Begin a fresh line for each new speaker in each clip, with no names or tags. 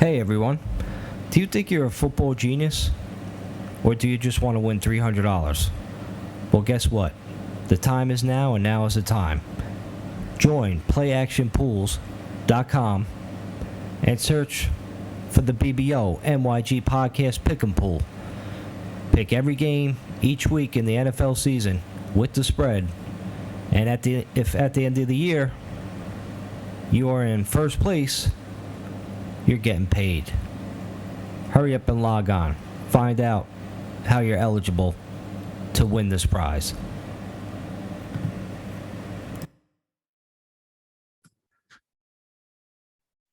Hey everyone, do you think you're a football genius? Or do you just want to win $300? Well, guess what? The time is now, and now is the time. Join playactionpools.com and search for the BBO NYG Podcast Pick'em Pool. Pick every game each week in the NFL season with the spread. And if at the end of the year you are in first place, you're getting paid. Hurry up and log on. Find out how you're eligible to win this prize.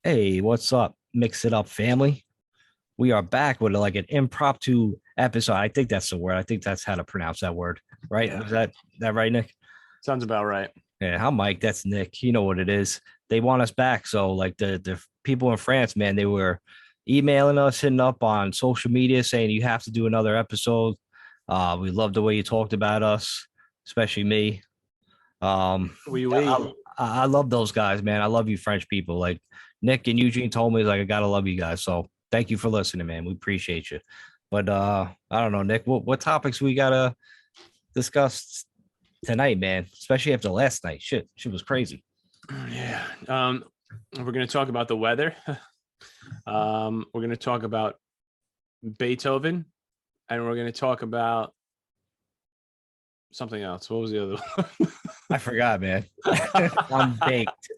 Hey, what's up? Mix it up, family. We are back with like an impromptu episode. I think that's the word. I think that's how to pronounce that word, right?
Yeah.
Is that right, Nick?
Sounds about right.
Yeah, I'm Mike. That's Nick. You know what it is. They want us back. So like the people in France, man, they were emailing us, hitting up on social media saying you have to do another episode. We love the way you talked about us, especially me. I love those guys, man. I love you French people. Like Nick and Eugene told me, like, I gotta love you guys. So thank you for listening, man. We appreciate you. But I don't know, Nick, what topics we gotta discuss tonight, man? Especially after last night. Shit was crazy.
Yeah. We're gonna talk about the weather. We're gonna talk about Beethoven, and we're gonna talk about something else. What was the other one?
I forgot, man. I'm baked.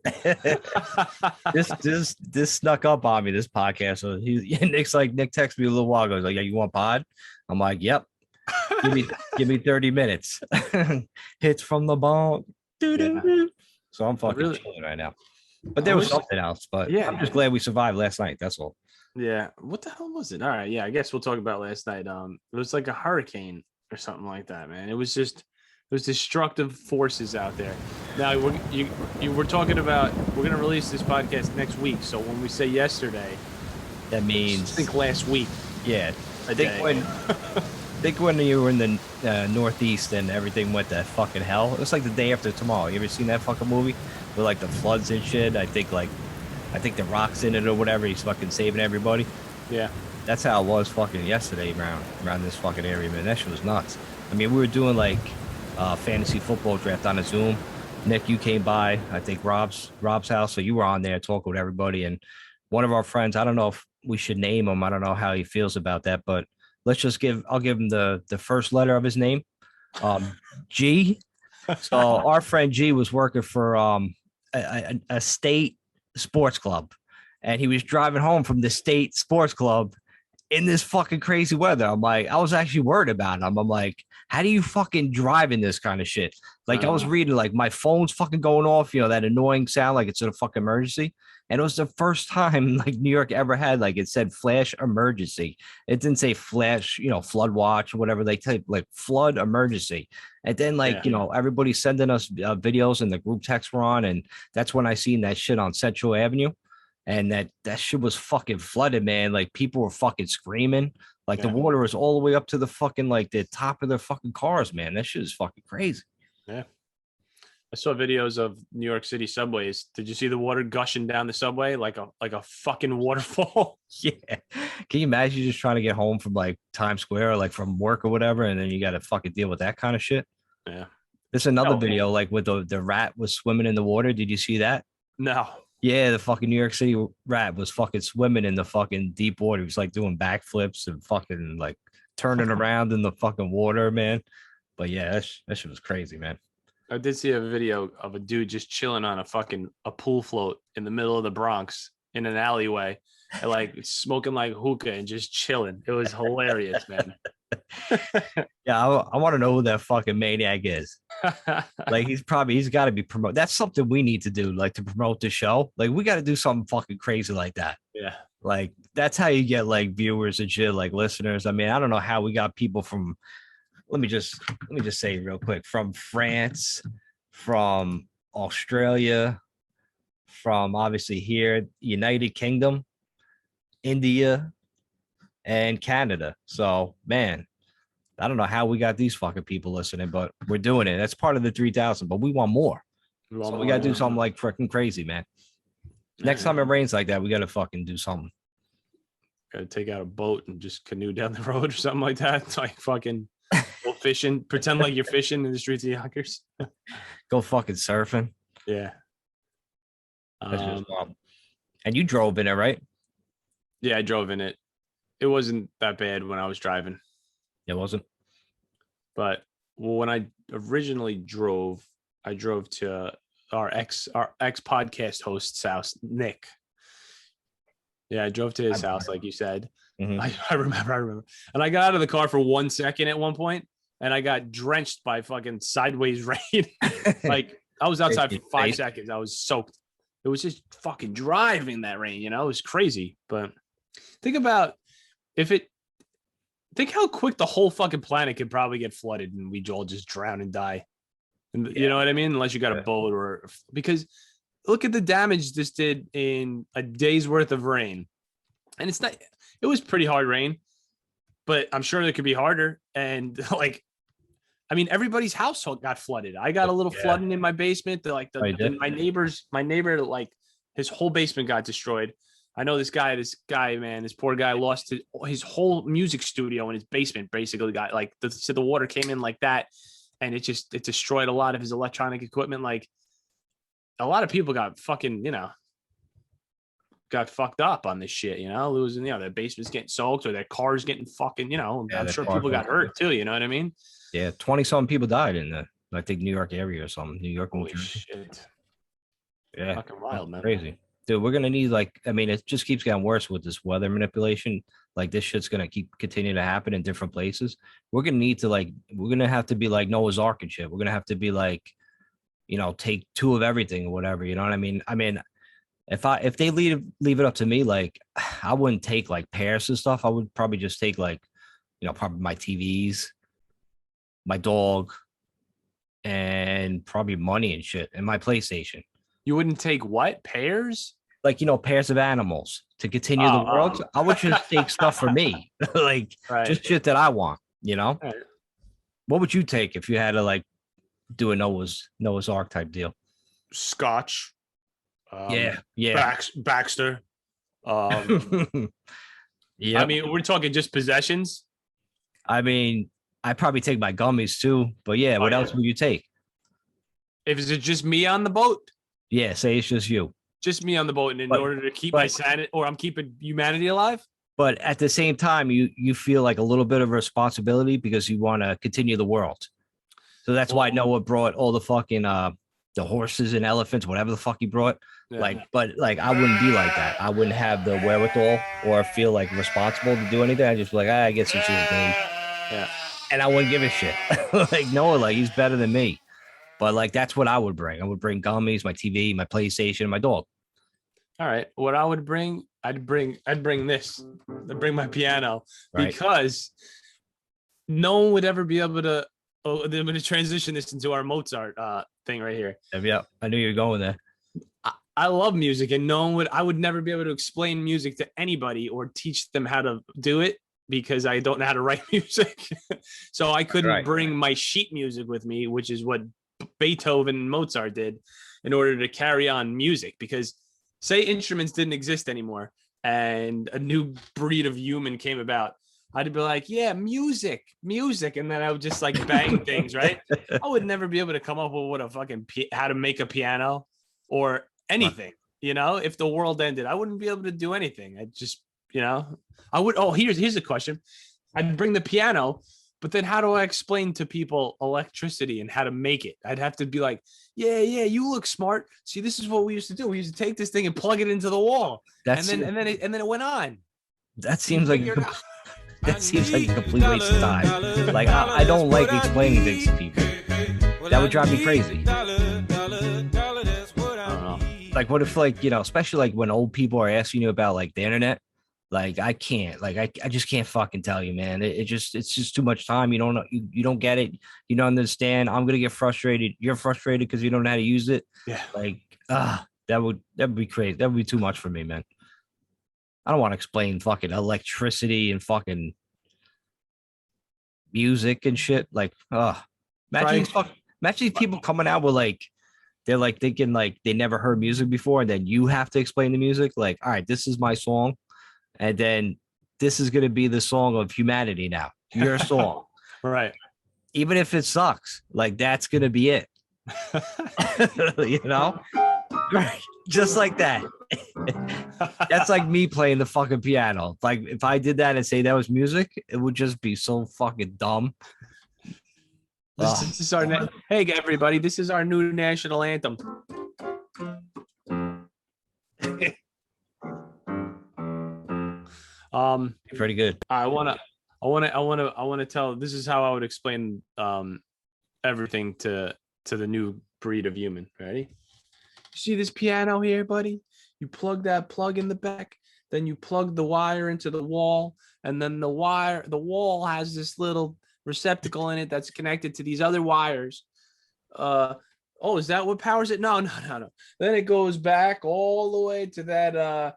This snuck up on me, this podcast. So Nick texted me a little while ago. He's like, yeah, you want pod? I'm like, yep. Give me 30 minutes. Hits from the ball. Yeah. So I'm fucking chilling right now. But there was something else. But yeah, I'm just glad we survived last night. That's all.
Yeah. What the hell was it? All right. Yeah, I guess we'll talk about last night. It was like a hurricane or something like that, man. It was destructive forces out there. Now we're talking about, we're gonna release this podcast next week. So when we say yesterday,
that means
think last week.
Yeah. Think when you were in the Northeast and everything went to fucking hell. It was like the day after tomorrow. You ever seen that fucking movie with like the floods and shit? I think the Rock's in it or whatever. He's fucking saving everybody.
Yeah.
That's how it was fucking yesterday around this fucking area, man. That shit was nuts. I mean, we were doing like fantasy football draft on a Zoom. Nick, you came by, I think Rob's house, so you were on there talking with everybody. And one of our friends, I don't know if we should name him. I don't know how he feels about that, but I'll give him the first letter of his name, G. So our friend G was working for a state sports club, and he was driving home from the state sports club in this fucking crazy weather. I'm like, I was actually worried about him. I'm like, how do you fucking drive in this kind of shit? Like, I was reading, like, my phone's fucking going off, that annoying sound, like it's in a fucking emergency. And it was the first time like New York ever had, like, it said flash emergency. It didn't say flash, flood watch or whatever they type, like flood emergency. And then everybody's sending us videos in the group text we're on. And that's when I seen that shit on Central Avenue. And that shit was fucking flooded, man. Like, people were fucking screaming. Like, the water was all the way up to the fucking, like, the top of their fucking cars, man. That shit is fucking crazy.
Yeah. I saw videos of New York City subways. Did you see the water gushing down the subway like a fucking waterfall?
Yeah. Can you imagine just trying to get home from, like, Times Square or, like, from work or whatever, and then you got to fucking deal with that kind of shit?
Yeah.
There's another video, like, with the rat was swimming in the water. Did you see that?
No.
Yeah, the fucking New York City rat was fucking swimming in the fucking deep water. He was like doing backflips and fucking like turning around in the fucking water, man. But yeah, that shit was crazy, man.
I did see a video of a dude just chilling on a pool float in the middle of the Bronx in an alleyway, and like smoking like hookah and just chilling. It was hilarious, man.
Yeah, I want to know who that fucking maniac is. Like, he's got to be promoted. That's something we need to do, like, to promote the show. Like, we got to do something fucking crazy like that.
Yeah.
Like, that's how you get like viewers and shit, like listeners. I mean, I don't know how we got people from, let me just say real quick, from France, from Australia, from obviously here, United Kingdom, India, and Canada. So, man, I don't know how we got these fucking people listening, but we're doing it. That's part of the 3,000, but we want more. We got to do something like freaking crazy, man. Next time it rains like that, we got to fucking do something.
Got to take out a boat and just canoe down the road or something like that. It's like fucking go fishing, pretend like you're fishing in the streets of Yonkers.
Go fucking surfing.
Yeah.
That's just wild. And you drove in it, right?
Yeah, I drove in it. It wasn't that bad when I was driving.
It wasn't.
But when I originally drove, I drove to our ex podcast host's house, Nick. Yeah, I drove to his house, like you said.
Mm-hmm.
I remember. And I got out of the car for 1 second at one point, and I got drenched by fucking sideways rain. Like I was outside for 5 seconds. I was soaked. It was just fucking driving that rain, you know, it was crazy. But think about think how quick the whole fucking planet could probably get flooded and we all just drown and die. And you know what I mean? Unless you got a boat or because look at the damage this did in a day's worth of rain. And it was pretty hard rain, but I'm sure it could be harder. And like, I mean, everybody's house got flooded. I got a little flooding in my basement. My neighbor, like his whole basement got destroyed. I know this guy, man, this poor guy lost his whole music studio in his basement. Basically got like the water came in like that. And it destroyed a lot of his electronic equipment. Like a lot of people got fucking, got fucked up on this shit, losing, their basement's getting soaked or their car's getting fucking, I'm sure people got hurt too. You know what I mean?
Yeah. 20-something people died in the, I think, New York area or something. New York.
Holy shit.
Yeah.
Fucking wild, man.
Crazy. Dude, we're going to need it just keeps getting worse with this weather manipulation. Like this shit's going to continue to happen in different places. We're going to need to we're going to have to be like Noah's Ark and shit. We're going to have to be like, take two of everything or whatever. You know what I mean? I mean, if they leave it up to me, like I wouldn't take like pairs and stuff. I would probably just take probably my TVs, my dog, and probably money and shit, and my PlayStation.
You wouldn't take what? Pairs?
Like, pairs of animals to continue the world. I would just take stuff for me, just shit that I want, Right. What would you take if you had to do a Noah's Ark type deal?
Scotch.
Yeah.
Baxter.
Yeah.
I mean, we're talking just possessions.
I mean, I'd probably take my gummies too, but yeah, what else would you take?
If it's just me on the boat?
Yeah, say it's just you.
Just me on the boat, and in order to keep my sanity, or I'm keeping humanity alive.
But at the same time, you feel like a little bit of responsibility because you want to continue the world. So that's why Noah brought all the fucking the horses and elephants, whatever the fuck he brought. Yeah. But I wouldn't be like that. I wouldn't have the wherewithal or feel like responsible to do anything. I just be like, I guess it's just me.
Yeah.
And I wouldn't give a shit. Noah, he's better than me. But that's what I would bring. I would bring gummies, my TV, my PlayStation, and my dog.
All right. What I would bring, I'd bring this. I'd bring my piano because no one would ever be able to. Oh, I'm going to transition this into our Mozart thing right here.
Yeah, I knew you were going there.
I love music, and I would never be able to explain music to anybody or teach them how to do it because I don't know how to write music. So I couldn't bring my sheet music with me, which is what Beethoven and Mozart did in order to carry on music, because say instruments didn't exist anymore and a new breed of human came about, I'd be like, yeah, music. And then I would just bang things, right? I would never be able to come up with what a fucking how to make a piano or anything, if the world ended, I wouldn't be able to do anything. I'd just, I would, here's the question. I'd bring the piano, but then how do I explain to people electricity and how to make it? I'd have to be like, yeah, you look smart. See, this is what we used to do. We used to take this thing and plug it into the wall. And then it went on.
That seems like that seems like a complete waste of time. I don't like explaining things to people. That would drive me crazy. I don't know. What if especially when old people are asking you about the internet? I can't, I just can't fucking tell you, man. It's just too much time. You don't know, you don't get it. You don't understand. I'm gonna get frustrated. You're frustrated because you don't know how to use it.
Yeah.
That would be crazy. That would be too much for me, man. I don't want to explain fucking electricity and fucking music and shit. Imagine these people coming out with they're thinking they never heard music before, and then you have to explain the music. All right, this is my song. And then this is gonna be the song of humanity now. Your song.
Right.
Even if it sucks, like that's gonna be it. You know? Right. Just like that. That's like me playing the fucking piano. Like if I did that and say that was music, it would just be so fucking dumb.
This is our hey everybody, this is our new national anthem.
Pretty good.
I wanna tell, this is how I would explain everything to the new breed of human. Ready? You see this piano here, buddy? You plug that plug in the back, then you plug the wire into the wall, and then the wall has this little receptacle in it that's connected to these other wires. Oh, is that what powers it? No. Then it goes back all the way to that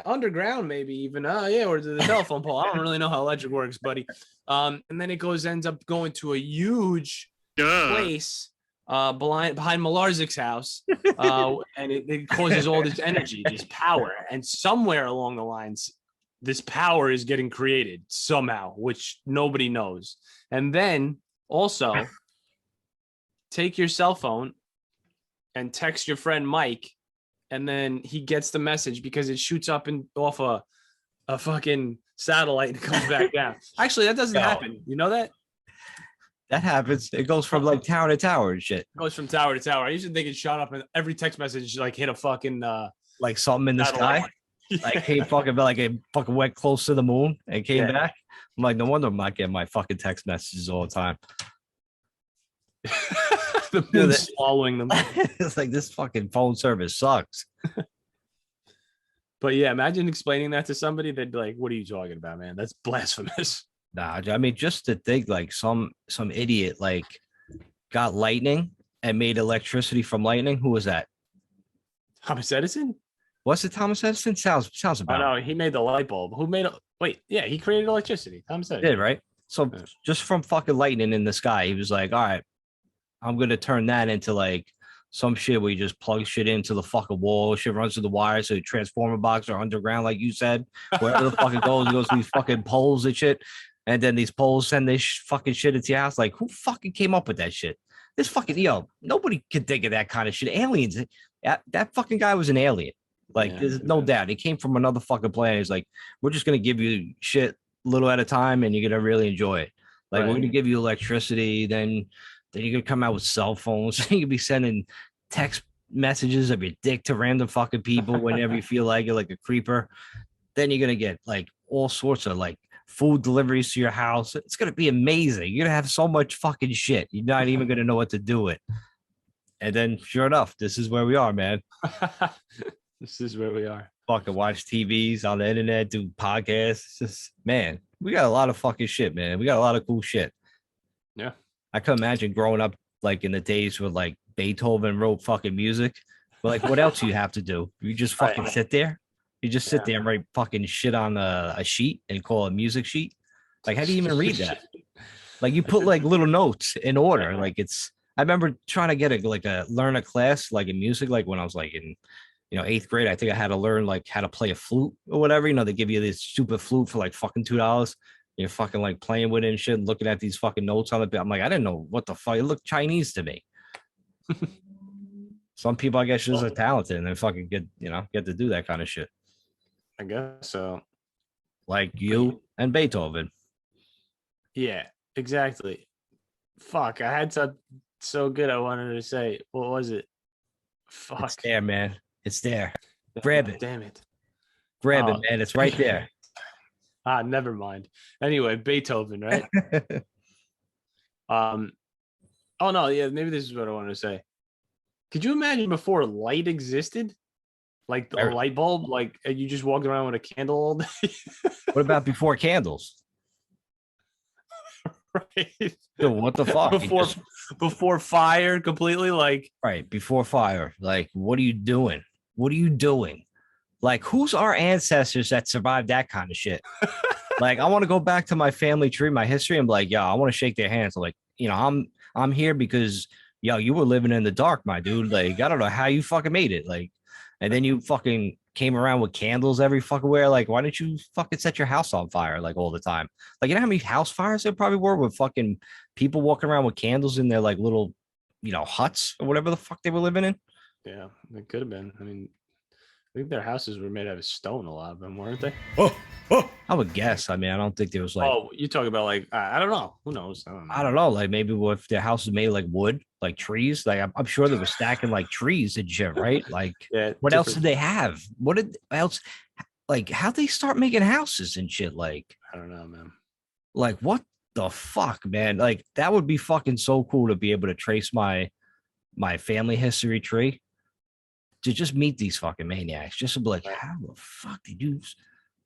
underground, maybe even. Yeah, or to the telephone pole. I don't really know how electric works, buddy. And then it ends up going to a huge place behind Malarzik's house, and it causes all this energy, this power, and somewhere along the lines, this power is getting created somehow, which nobody knows. And then also take your cell phone and text your friend Mike, and then he gets the message because it shoots up and off a fucking satellite and comes back down. Actually, that doesn't happen. You know that?
That happens. It goes from like tower to tower and shit.
It goes from tower to tower. I used to think it shot up and every text message like hit a fucking
like something in the sky. Like he fucking like it fucking went close to the moon and came back. I'm like, no wonder I'm not getting my fucking text messages all the time.
The moon's swallowing them.
It's like this fucking phone service sucks.
But yeah, imagine explaining that to somebody. They'd be like, "What are you talking about, man? That's blasphemous."
Nah, I mean, just to think like some idiot like got lightning and made electricity from lightning. Who was that?
Thomas Edison?
Was it Thomas Edison? Sounds about.
Oh no, he made the light bulb. Who made it? Wait, yeah, he created electricity. Thomas Edison
did, right? So just from fucking lightning in the sky, he was like, all right, I'm gonna turn that into like some shit where you just plug shit into the fucking wall, shit runs through the wire, so transformer box or underground, like you said, wherever the fuck it goes to these fucking poles and shit. And then these poles send this fucking shit into your house. Like, who fucking came up with that shit? This fucking, nobody could think of that kind of shit. Aliens, that fucking guy was an alien. Like, there's no doubt. He came from another fucking planet. He's like, we're just going to give you shit little at a time and you're going to really enjoy it. Like, we're going to give you electricity. Then you're going to come out with cell phones. You can be sending text messages of your dick to random fucking people whenever you feel like it, like a creeper. Then you're going to get like all sorts of like food deliveries to your house. It's going to be amazing. You're going to have so much fucking shit. You're not even going to know what to do with. And then sure enough, this is where we are, man.
This is where we are.
Fucking watch TVs on the internet, do podcasts. It's just, man, we got a lot of fucking shit, man. We got a lot of cool shit.
Yeah.
I could imagine growing up like in the days where like Beethoven wrote fucking music. But like, what else you have to do? You just fucking sit there. You just sit there and write fucking shit on a sheet and call it a music sheet. Like, how do you even read that? Like, you put like little notes in order. Like, I remember trying to get learn a class like in music, like when I was like in, 8th grade. I think I had to learn like how to play a flute or whatever. They give you this stupid flute for like fucking $2. You're fucking like playing with it and shit and looking at these fucking notes on it. I'm like, I didn't know what the fuck. It looked Chinese to me. Some people, I guess, just are talented and they fucking get to do that kind of shit.
I guess so.
Like you and Beethoven.
Yeah, exactly. Fuck, I had so good I wanted to say. What was it? Fuck.
It's there, man. It's there. Grab it.
Damn it.
Grab it, man. It's right there.
Never mind. Anyway, Beethoven, right? Oh no, yeah, maybe this is what I wanted to say. Could you imagine before light existed? Like a light bulb, like you just walked around with a candle all day.
What about before candles?
Right.
Dude, what the fuck?
Before fire, completely like.
Right, before fire. Like, what are you doing? What are you doing? Like, who's our ancestors that survived that kind of shit? Like, I want to go back to my family tree, my history. I'm like, I want to shake their hands. I'm like, I'm here because you were living in the dark, my dude. Like, I don't know how you fucking made it. Like, and then you fucking came around with candles every fucking where. Like, why didn't you fucking set your house on fire like all the time? Like, you know how many house fires there probably were with fucking people walking around with candles in their like little, huts or whatever the fuck they were living in.
Yeah, it could have been. I mean, I think their houses were made out of stone. A lot of them, weren't they?
I would guess. I mean, I don't think there was like,
Oh, you talk about like I don't know. Who knows? I don't know.
I don't know, like maybe if their house is made of like wood, like trees, like I'm sure they were stacking like trees and shit, right? Like,
Yeah.
what else did they have? What did else? Like, how'd they start making houses and shit?
I don't know, man.
Like what the fuck, man? Like that would be fucking so cool to be able to trace my family history tree to just meet these fucking maniacs. Just to be like,
Right.
how the fuck did you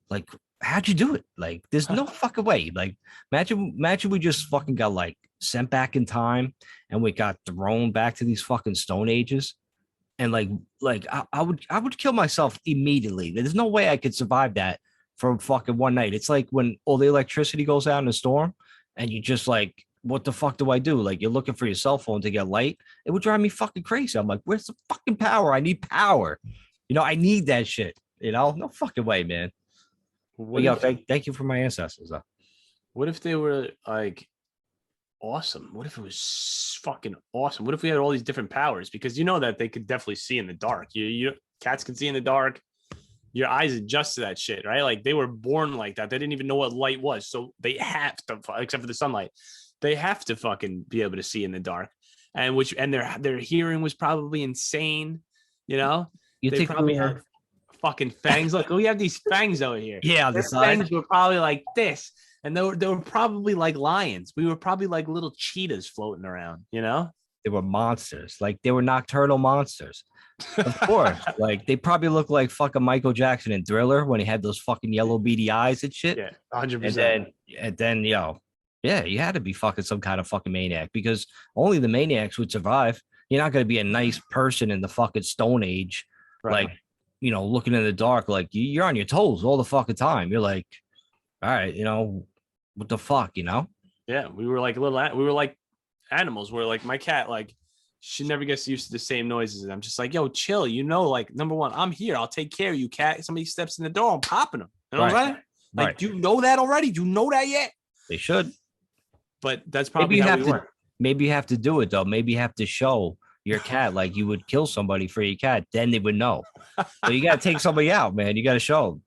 like? How'd you do it? Like, there's no fucking way. Like, imagine we just fucking got like sent back in time and we got thrown back to these fucking stone ages. And I would kill myself immediately. There's no way I could survive that for fucking one night. It's like when all the electricity goes out in a storm and you just like, what the fuck do I do? Like you're looking for your cell phone to get light. It would drive me fucking crazy. I'm like, where's the fucking power? I need power. I need that shit. No fucking way, man. But
What if,
thank you for my ancestors, though.
what if they were like awesome? What if it was fucking awesome? What if we had all these different powers? Because you know that they could definitely see in the dark. You cats can see in the dark. Your eyes adjust to that shit, right? Like they were born like that. They didn't even know what light was, so they have to, except for the sunlight, they have to fucking be able to see in the dark. And their hearing was probably insane. You know,
You
they
think
probably
we were?
had fucking fangs. Look, we have these fangs over here.
Yeah, on the
Their
side.
fangs were probably like this, and they were probably like lions. We were probably like little cheetahs floating around. You know?
They were monsters. Like they were nocturnal monsters. Of course. Like they probably look like fucking Michael Jackson in Thriller when he had those fucking yellow beady eyes and shit.
Yeah, 100%.
And then, yeah, you had to be fucking some kind of fucking maniac because only the maniacs would survive. You're not going to be a nice person in the fucking Stone Age,
Right.
like, looking in the dark, like you're on your toes all the fucking time. You're like, all right, what the fuck,
Yeah, we were like animals. We're like my cat, like she never gets used to the same noises. And I'm just like, yo, chill. Like number one, I'm here. I'll take care of you, cat. Somebody steps in the door, I'm popping them. You know what I'm saying? Like,
Right.
do you know that already? Do you know that yet?
They should.
But that's
Maybe
probably
you
how
have
we
to.
were.
Maybe you have to do it though. Maybe you have to show your cat like you would kill somebody for your cat. Then they would know. So you got to take somebody out, man. You got to show them.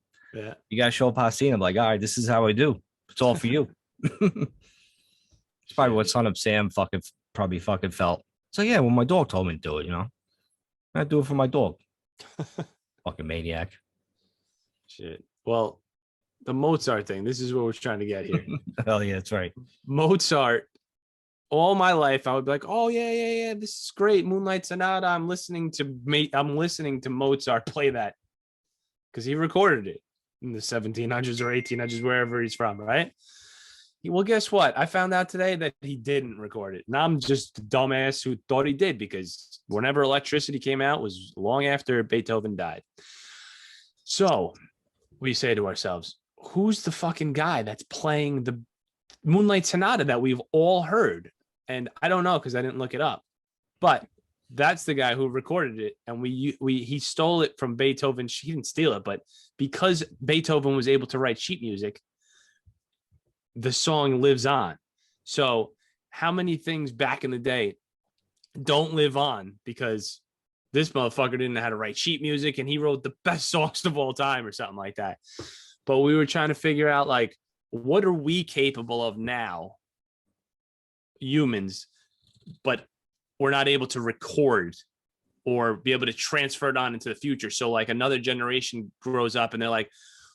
Yeah.
You got to show Pacino. I'm like, all right, this is how I do. It's all for you. It's probably what Son of Sam probably felt. So yeah, when my dog told me to do it, I do it for my dog. Fucking maniac.
Shit. Well, the Mozart thing. This is what we're trying to get here.
Hell yeah, that's right.
Mozart. All my life, I would be like, "Oh yeah, this is great, Moonlight Sonata." I'm listening to Mozart play that because he recorded it in the 1700s or 1800s, wherever he's from, right? Well, guess what? I found out today that he didn't record it, and I'm just a dumbass who thought he did because whenever electricity came out was long after Beethoven died. So we say to ourselves, "Who's the fucking guy that's playing the Moonlight Sonata that we've all heard?" And I don't know because I didn't look it up, but that's the guy who recorded it. And he stole it from Beethoven. He didn't steal it, but because Beethoven was able to write sheet music, the song lives on. So how many things back in the day don't live on because this motherfucker didn't know how to write sheet music and he wrote the best songs of all time or something like that. But we were trying to figure out like, what are we capable of now, humans, but we're not able to record or be able to transfer it on into the future. So like another generation grows up and they're like,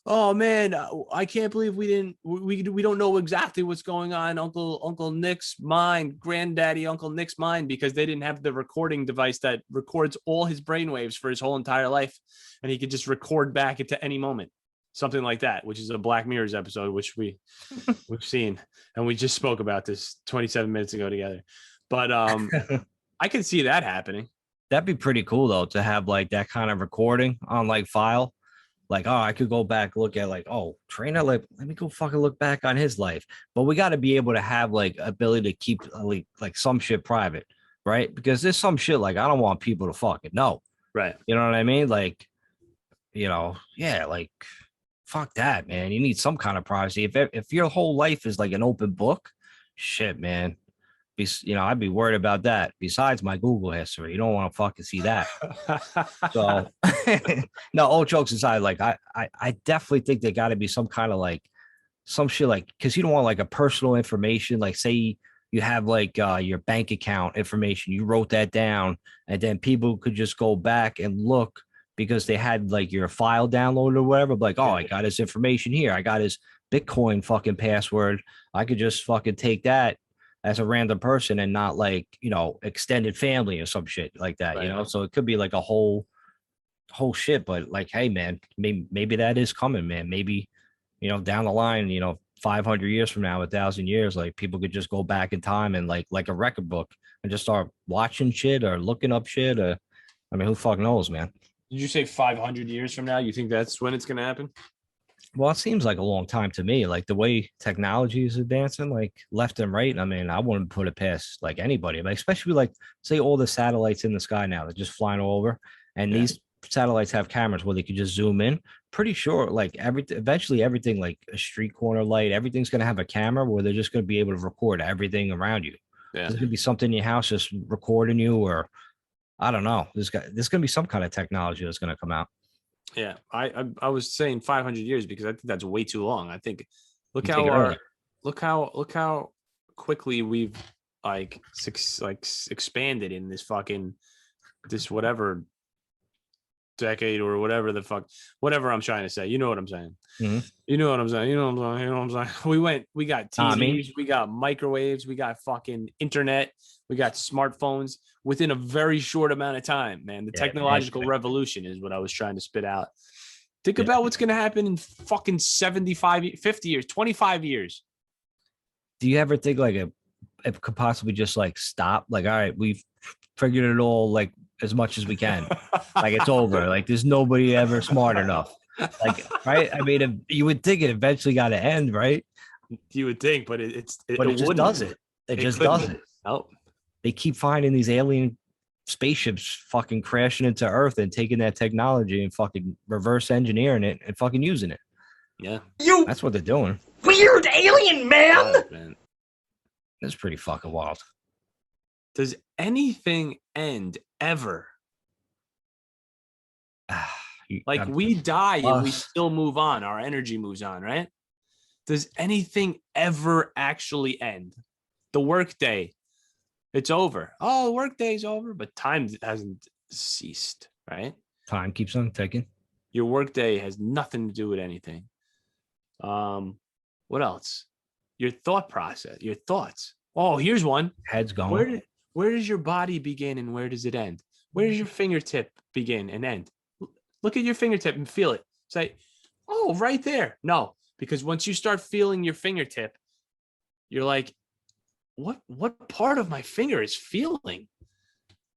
"Oh man, I can't believe we don't know exactly what's going on Uncle Nick's mind, granddaddy Uncle Nick's mind, because they didn't have the recording device that records all his brainwaves for his whole entire life, and he could just record back into any moment." Something like that, which is a Black Mirrors episode, which we've seen, and we just spoke about this 27 minutes ago together. But I could see that happening.
That'd be pretty cool though to have like that kind of recording on like file. Like, oh, I could go back, look at like, oh, Trainer, like, let me go fucking look back on his life. But we got to be able to have like ability to keep like some shit private, right? Because there's some shit like I don't want people to fucking know.
Right.
You know what I mean? Like, yeah, like fuck that, man. You need some kind of privacy. If your whole life is like an open book, shit, man. I'd be worried about that. Besides my Google history, you don't want to fucking see that. So, no, all jokes aside, like I definitely think there got to be some kind of like some shit, like because you don't want like a personal information, like say you have like your bank account information, you wrote that down, and then people could just go back and look because they had like your file downloaded or whatever. Like, oh, I got his information here. I got his Bitcoin fucking password. I could just fucking take that as a random person and not like extended family or some shit like that.
Right.
So it could be like a whole shit. But like, hey, man, maybe that is coming, man. Maybe down the line, 500 years from now, 1,000 years, like people could just go back in time and like a record book and just start watching shit or looking up shit. Or, I mean, who fuck knows, man?
Did you say 500 years from now? You think that's when it's going to happen?
Well, it seems like a long time to me. Like the way technology is advancing, like left and right. I mean, I wouldn't put it past like anybody, but especially like say all the satellites in the sky now, they're just flying all over, and
Yeah.
these satellites have cameras where they could just zoom in. Pretty sure, like eventually everything, like a street corner light, everything's gonna have a camera where they're just gonna be able to record everything around you.
Yeah.
There's gonna be something in your house just recording you, or I don't know. There's gonna be some kind of technology that's gonna come out.
Yeah. I was saying 500 years because I think that's way too long. I think look
You
how
take it
our
early.
look how quickly we've expanded in this whatever decade or whatever I'm trying to say. You know what I'm saying?
Mhm.
You know what I'm saying? You know what I'm saying? You know what I'm saying? We got
I mean,
TVs, we got microwaves, we got fucking internet, we got smartphones within a very short amount of time, man. The
yeah, man.
technological revolution is what I was trying to spit out. Think
Yeah.
about what's going to happen in fucking 75, 50 years, 25 years.
Do you ever think like it could possibly just like stop? Like, all right, we've figured it all like as much as we can. Like it's over. Like there's nobody ever smart enough. Like, right? I mean, you would think it eventually got to end, right?
You would think, but
But it
it
just
wouldn't.
does it. It
It
just
couldn't.
does it.
Oh,
They keep finding these alien spaceships fucking crashing into Earth and taking that technology and fucking reverse engineering it and fucking using it.
yeah.
You
That's what they're doing.
weird alien man!
Wild, man.
It's pretty fucking wild.
Does anything end ever? Like we die and we
us.
still move on. Our energy moves on, right? Does anything ever actually end? The workday, it's over. Oh, workday's over, but time hasn't ceased, right?
Time keeps on ticking.
Your workday has nothing to do with anything. What else? Your thought process, your thoughts. Oh, here's one.
Head's going.
Where does your body begin and where does it end? Where does your fingertip begin and end? Look at your fingertip and feel it. Say, oh, right there. No, because once you start feeling your fingertip, you're like, what part of my finger is feeling?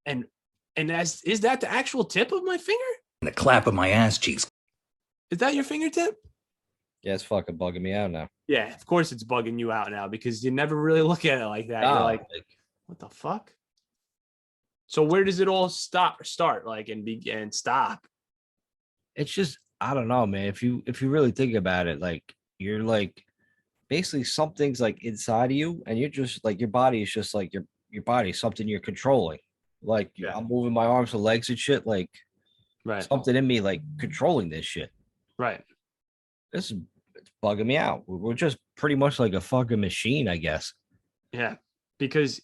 And is that the actual tip of my finger?
The clap of my ass cheeks.
Is that your fingertip?
Yeah, it's fucking bugging me out now.
Yeah, of course it's bugging you out now because you never really look at it like that. You're like, what the fuck? So where does it all start like and begin and stop?
it's just I don't know, man. If you really think about it, like you're like basically something's like inside of you, and you're just like your body is just like your body, something you're controlling. Like
Yeah.
I'm moving my arms and legs and shit, like
Right.
something in me like controlling this shit.
Right.
This is it's bugging me out. We're just pretty much like a fucking machine, I guess.
Yeah. Because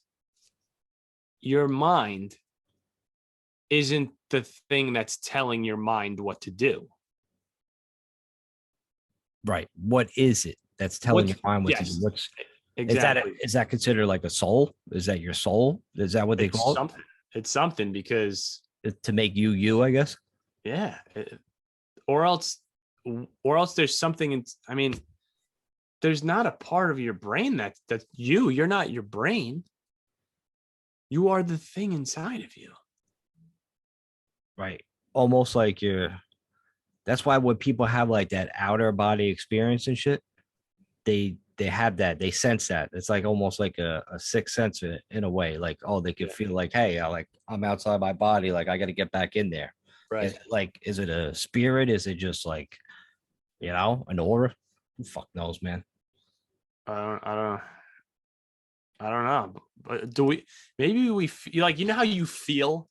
your mind isn't the thing that's telling your mind what to do.
Right. What is it that's telling your mind what to do?
Yes,
What's
exactly.
is that considered like a soul? Is that your soul? Is that what they
It's
call it?
something. It's something because
To make you you, I guess.
yeah, or else there's something in. I mean, there's not a part of your brain that's you. You're not your brain. You are the thing inside of you.
Right. Almost like that's why when people have like that outer body experience and shit, they have that, they sense that. It's like almost like a sixth sense in a way. Like, oh, they can feel like, hey, I'm outside my body, like I gotta get back in there.
Right.
Is it a spirit? Is it just like, an aura? Who fuck knows, man?
I don't know. But do we? Maybe we feel like how you feel.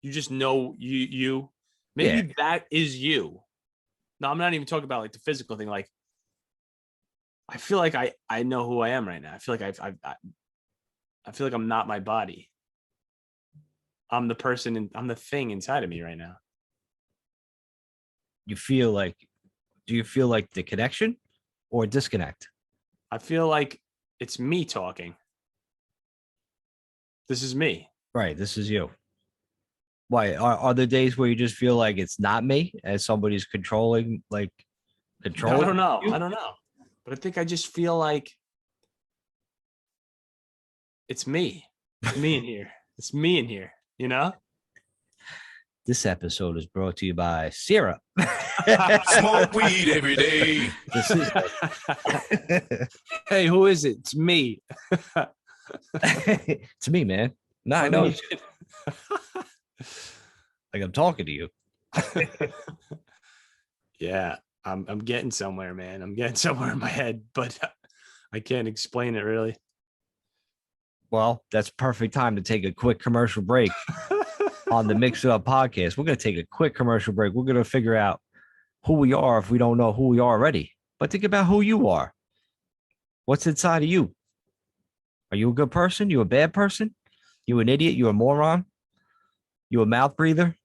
You just know you. Maybe
Yeah.
that is you. No, I'm not even talking about like the physical thing. Like, I feel like I know who I am right now. I feel like I feel like I'm not my body. I'm the person and I'm the thing inside of me right now.
Do you feel like the connection or disconnect?
I feel like it's me talking. This is me.
Right. This is you. Why are there days where you just feel like it's not me as somebody's controlling
I
controlling
don't know.
you?
I don't know. But I think I just feel like it's me. It's me in here. It's me in here,
This episode is brought to you by Syrup.
Smoke weed every day.
This is
Hey, who is it? It's me.
to me, man. No, I know. Like I'm talking to you.
Yeah, I'm getting somewhere, man. I'm getting somewhere in my head, but I can't explain it really.
Well, that's perfect time to take a quick commercial break on the Mix It Up podcast. We're going to take a quick commercial break. We're going to figure out who we are if we don't know who we are already. But think about who you are. What's inside of you? Are you a good person? You a bad person? You an idiot? You a moron? You a mouth breather?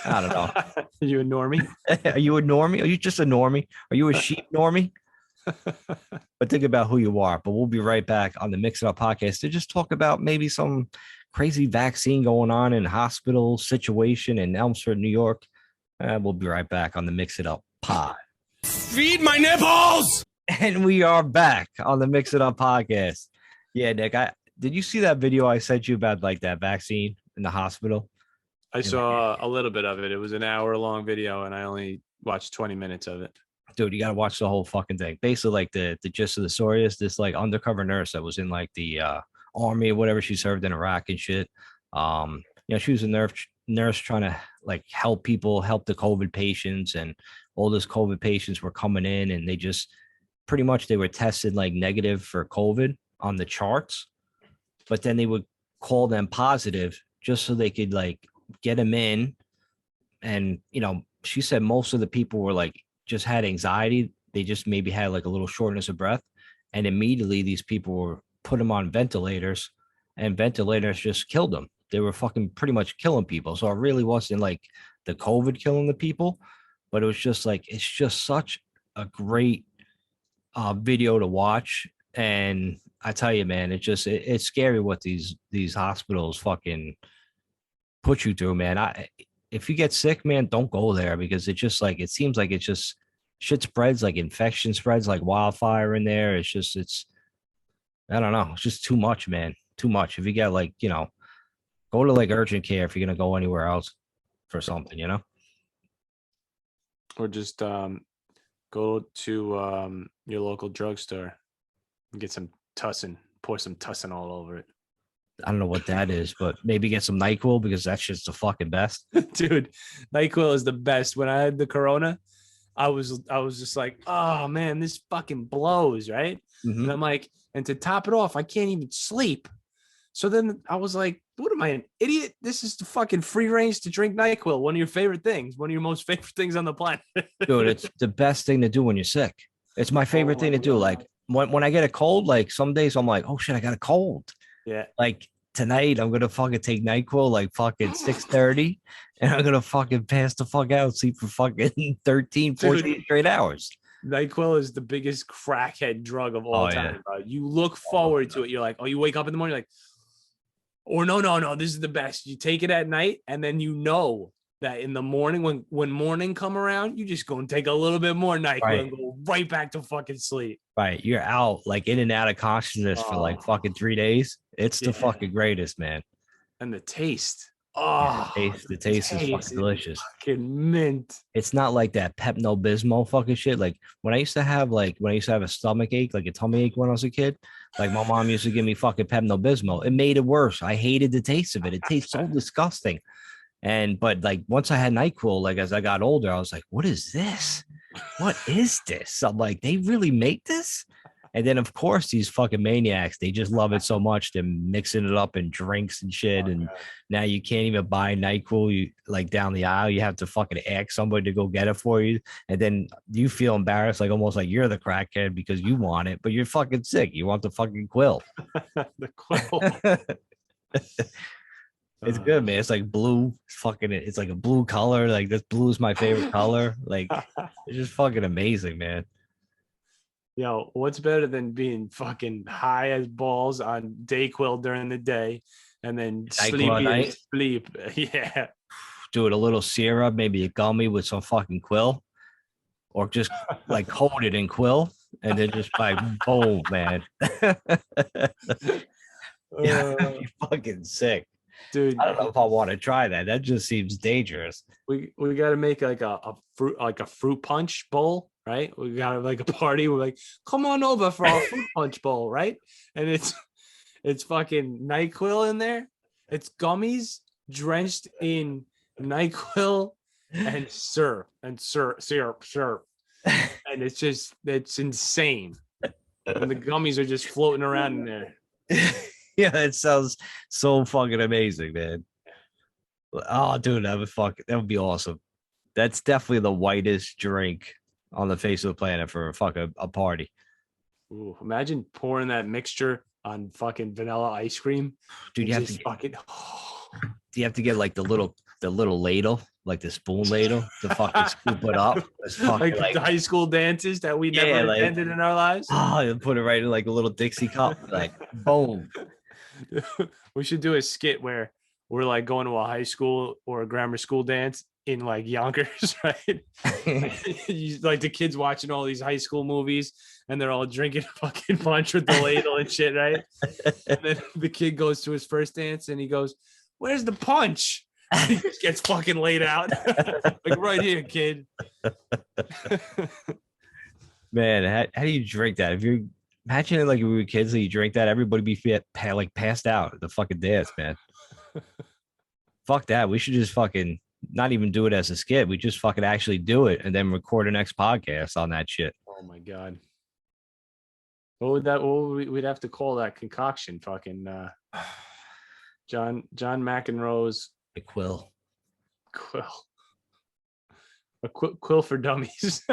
I don't know.
You a normie?
Are you a normie? Are you just a normie? Are you a sheep normie? But think about who you are. But we'll be right back on the Mix It Up podcast to just talk about maybe some crazy vaccine going on in hospital situation in Elmsford, New York. We'll be right back on the Mix It Up pod.
Feed my nipples.
And we are back on the Mix It Up podcast. Yeah, Nick, did you see that video I sent you about like that vaccine in the hospital?
I saw a little bit of it. It was an hour-long video, and I only watched 20 minutes of it.
Dude, you got to watch the whole fucking thing. Basically, like the gist of the story is this like undercover nurse that was in like the army or whatever. She served in Iraq and shit. She was a nurse trying to like help people, help the COVID patients, and all those COVID patients were coming in, and they just pretty much they were tested like negative for COVID on the charts, but then they would call them positive just so they could like get them in. And she said most of the people were like just had anxiety. They just maybe had like a little shortness of breath, and immediately these people were put them on ventilators, and ventilators just killed them. They were fucking pretty much killing people. So it really wasn't like the COVID killing the people, but it was just like it's just such a great video to watch. And I tell you, man, it's scary what these hospitals fucking put you through, man. If you get sick, man, don't go there, because it seems like it's just shit spreads, like infection spreads like wildfire in there. I don't know. It's just too much, man. Too much. If you get like, go to like urgent care if you're going to go anywhere else for something,
Or just go to your local drugstore and get some Tussin, pour some Tussin all over it.
I don't know what that is, but maybe get some NyQuil, because that shit's the fucking best.
Dude, NyQuil is the best. When I had the corona, I was just like, oh man, this fucking blows, right?
Mm-hmm.
And I'm like, and to top it off, I can't even sleep. So then I was like, what am I, an idiot? This is the fucking free range to drink NyQuil, one of your favorite things, one of your most favorite things on the planet.
Dude, it's the best thing to do when you're sick. It's my favorite thing to do. Like when I get a cold, like some days I'm like, oh shit, I got a cold.
Yeah.
Like tonight, I'm gonna fucking take NyQuil like fucking 6:30, and I'm gonna fucking pass the fuck out, sleep for fucking 13, 14 straight hours.
NyQuil is the biggest crackhead drug of all time. Bro. You look forward to it. You're like, oh, you wake up in the morning, you're like, or no, this is the best. You take it at night, and then that in the morning, when morning come around, you just go and take a little bit more NyQuil and go right back to fucking sleep.
Right. You're out, like in and out of consciousness for like fucking 3 days. It's the fucking greatest, man.
And the taste.
The taste is fucking delicious.
Fucking mint.
It's not like that Pepto-Bismol fucking shit. Like when I used to have a stomach ache, like a tummy ache when I was a kid, like my mom used to give me fucking Pepto-Bismol. It made it worse. I hated the taste of it. It tastes so disgusting. But like once I had NyQuil, like as I got older, I was like, what is this? What is this? I'm like, they really make this? And then of course these fucking maniacs, they just love it so much they're mixing it up in drinks and shit.
Oh,
And
God.
now you can't even buy NyQuil. You like down the aisle, you have to fucking ask somebody to go get it for you. And then you feel embarrassed, like almost like you're the crackhead because you want it, but you're fucking sick. You want the fucking quill.
The quill.
It's good, man. It's like blue. It's fucking. It's like a blue color. Like this blue is my favorite color. Like it's just fucking amazing, man.
Yo, what's better than being fucking high as balls on Dayquil during the day and then
NyQuil at
sleepy
night?
as sleep? Yeah.
Do it a little syrup, maybe a gummy with some fucking quill, or just like coat it in quill, and then just like boom, man. Yeah,
Uh,
you fucking sick.
dude,
I don't know if I want to try that. That just seems dangerous.
we got to make like a fruit punch bowl, right? We got like a party. We're like, come on over for our fruit punch bowl, right? And it's fucking NyQuil in there. It's gummies drenched in NyQuil and syrup. And it's insane. And the gummies are just floating around in there.
Yeah, it sounds so fucking amazing, man. Oh, dude, that would be awesome. That's definitely the whitest drink on the face of the planet for a party.
Ooh, imagine pouring that mixture on fucking vanilla ice cream.
Dude,
and
you have
just
to
fucking
do you have to get like the little ladle, like the spoon ladle to fucking scoop it up? It's fucking
like the high school dances that we
Yeah,
never
like-
attended in our lives.
oh, you put it right in like a little Dixie cup, like boom.
We should do a skit where we're like going to a high school or a grammar school dance in like Yonkers, right? Like the kids watching all these high school movies and they're all drinking fucking punch with the ladle and shit, right? And then the kid goes to his first dance and he goes, "Where's the punch?" And he just gets fucking laid out. Like right here, kid.
Man, how do you drink that? If you're imagine it like we were kids and you drink that, everybody be like passed out at the fucking dance, man. Fuck that. We should just fucking not even do it as a skit. We just fucking actually do it and then record a next podcast on that shit.
Oh my god. We'd have to call that concoction fucking John McEnroe's
The quill.
quill. A quill for dummies.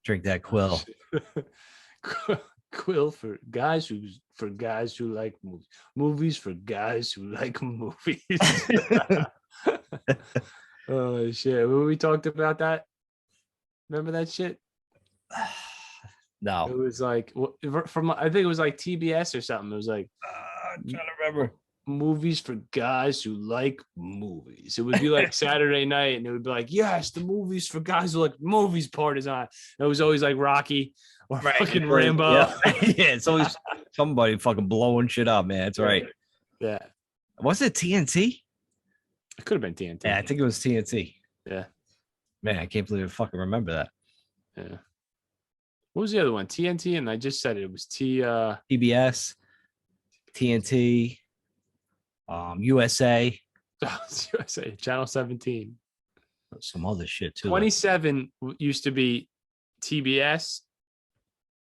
Drink that quill.
Quill for guys who like movies. Movies for guys who like movies. Oh shit. When we talked about that. Remember that shit? It
No.
was like from I think it was like TBS or something. It was like
I'm trying to remember.
movies for guys who like movies. It would be like Saturday night, and it would be like, yes, the movies for guys who like movies part is on. It was always like Rocky or fucking Rambo.
Yeah. Yeah, it's always somebody fucking blowing shit up, man. That's right.
Yeah.
Was it TNT?
It could have been TNT.
Yeah, I think it was TNT.
Yeah.
Man, I can't believe I fucking remember that.
Yeah. What was the other one? TNT, and I just said it was
TBS, TNT, USA,
USA, Channel 17.
some other shit too.
27 used to be TBS,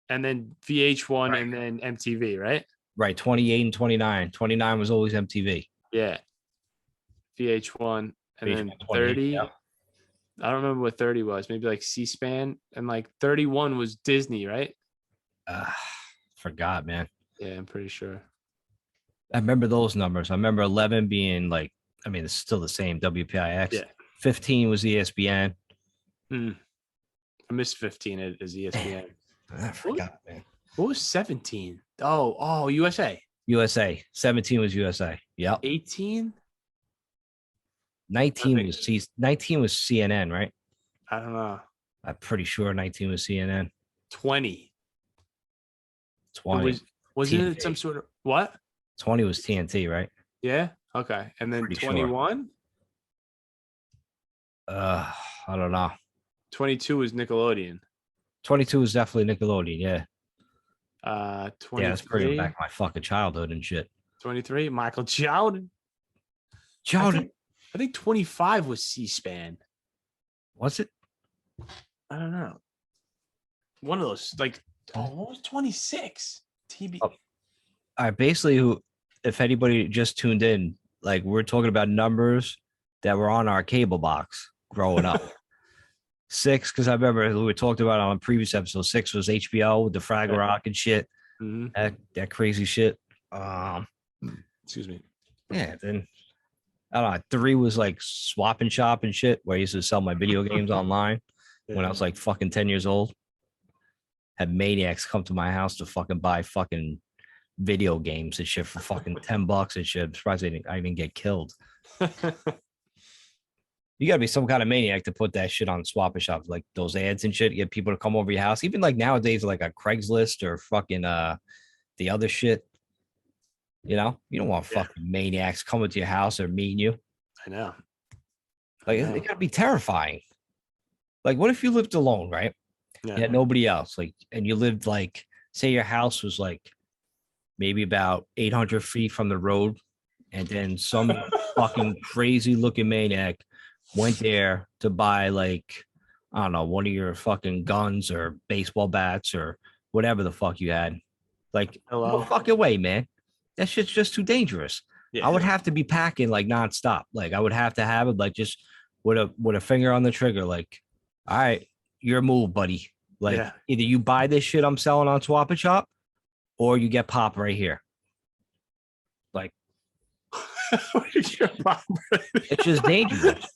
and then VH1,
Right.
and then MTV, right?
Right, 28 and 29. 29 was always MTV.
Yeah. VH1, and
VH1,
then
28,
30.
yeah.
I don't remember what 30 was. Maybe like C-SPAN, and like 31 was Disney, right?
Forgot, man.
Yeah, I'm pretty sure.
I remember those numbers. I remember 11 being like, I mean, it's still the same WPIX.
Yeah.
15 was ESPN.
I missed 15 as ESPN.
I forgot, man.
What was 17? Oh, USA.
USA. 17 was USA. Yep.
18?
19 was CNN, right?
I don't know.
I'm pretty sure 19 was CNN.
20.
20.
Wasn't
TNT.
it some sort of what?
20 was TNT, right?
Yeah. Okay. And then
Pretty sure.
21?
I don't know.
22 was Nickelodeon.
22 was definitely Nickelodeon, yeah.
23.
Yeah, that's bringing back my fucking childhood and shit.
23, Michael Jordan.
Joe,
I think 25 was C-SPAN.
was it?
I don't know. One of those, like, what was 26? TB.
Oh. All right, basically, if anybody just tuned in, like we're talking about numbers that were on our cable box growing up. 6, because I remember we talked about on a previous episode. 6 was HBO with the Fraggle Rock and shit.
Mm-hmm.
That crazy shit.
Excuse me.
Yeah, then I don't know. 3 was like Swap and Shop and shit, where I used to sell my video games online when I was like fucking 10 years old. Had maniacs come to my house to fucking buy fucking video games and shit for fucking $10 and shit. I'm surprised I didn't get killed. You gotta be some kind of maniac to put that shit on Swap and Shop, like those ads and shit. Get people to come over your house. Even like nowadays, like a Craigslist or fucking the other shit. You know, you don't want fucking maniacs coming to your house or meeting you.
I know.
Like it gotta be terrifying. Like, what if you lived alone, right?
Yeah.
You had nobody else, like, and you lived like, say your house was like maybe about 800 feet from the road, and then some fucking crazy looking maniac went there to buy like, I don't know, one of your fucking guns or baseball bats or whatever the fuck you had. Like, no fucking way, man. That shit's just too dangerous. Yeah. I would have to be packing like nonstop. Like, I would have to have it like just with a finger on the trigger. Like, all right, your move, buddy. Like, either you buy this shit I'm selling on Swap and Shop, or you get popped right here. Like, it's just dangerous.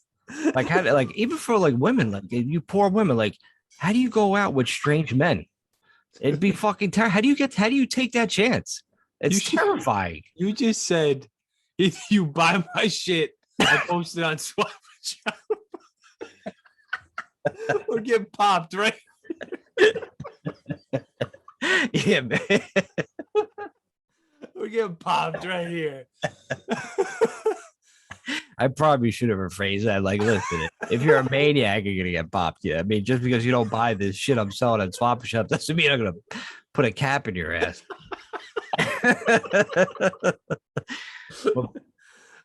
Like, how, like, even for like women, like you poor women, like, how do you go out with strange men? It'd be fucking terrible. How do you take that chance? It's terrifying.
You just said if you buy my shit, I post it on Swap and Shop. Or get popped, right?
Yeah, man.
We're getting popped right here.
I probably should have rephrased that. Like, listen, if you're a maniac, you're gonna get popped. Yeah, I mean, just because you don't buy this shit I'm selling at Swap and Shop doesn't mean I'm gonna put a cap in your ass.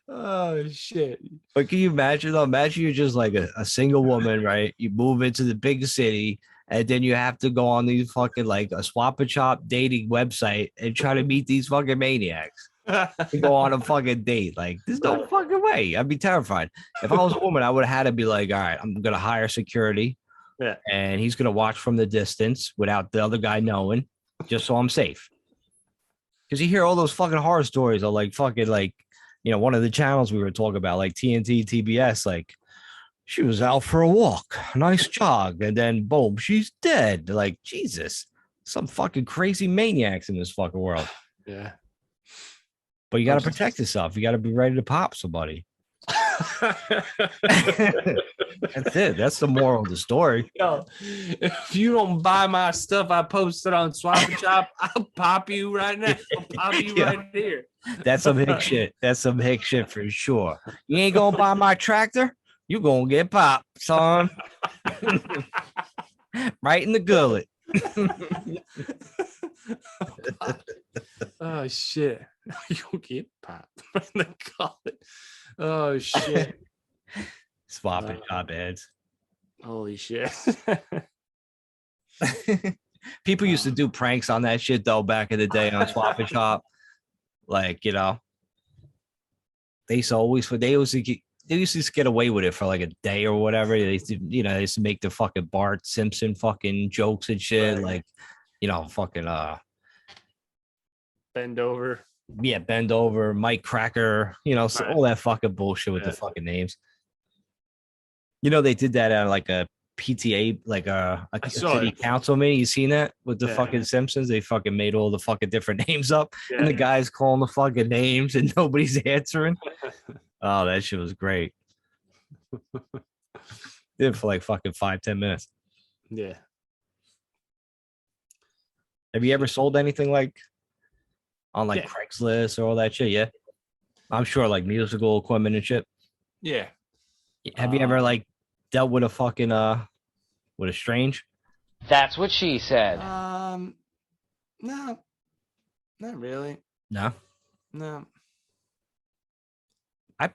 Oh shit!
But can you imagine though? Imagine you're just like a single woman, right? You move into the big city, and then you have to go on these fucking like a Swap and Shop dating website and try to meet these fucking maniacs. To go on a fucking date. Like, there's no fucking way. I'd be terrified. If I was a woman, I would have had to be like, all right, I'm gonna hire security, and he's gonna watch from the distance without the other guy knowing, just so I'm safe. Because you hear all those fucking horror stories of like fucking like, you know, one of the channels we were talking about, like TNT, TBS, like she was out for a walk, nice jog, and then boom, she's dead. Like, Jesus, some fucking crazy maniacs in this fucking world.
Yeah.
But you got to protect yourself. You got to be ready to pop somebody. That's it. That's the moral of the story.
Yo, if you don't buy my stuff I posted on Swap and Shop, I'll pop you right now. I'll pop you right here.
That's some hick shit. That's some hick shit for sure. You ain't going to buy my tractor? You going to get popped, son. Right in the gullet.
Oh, shit. You'll get popped right in the gullet. Oh, shit.
Swap and Shop ads.
Holy shit.
People used to do pranks on that shit, though, back in the day on Swap and Shop. Like, you know, they used to just get away with it for like a day or whatever. They used to, you know, they used to make the fucking Bart Simpson fucking jokes and shit. Right. Like, you know, fucking
bend over.
Yeah, bend over, Mike Cracker, you know, so all that fucking bullshit with the fucking names. You know, they did that at like a PTA, like a city council meeting. You seen that with the fucking Simpsons? They fucking made all the fucking different names up, and the guys calling the fucking names, and nobody's answering. Oh, that shit was great. Did it for like fucking 5-10 minutes.
Yeah.
Have you ever sold anything like on like Craigslist or all that shit? Yeah. I'm sure like musical equipment and shit.
Yeah.
Have you ever like dealt with a fucking with a strange?
That's what she said.
No. Not really.
No.
No.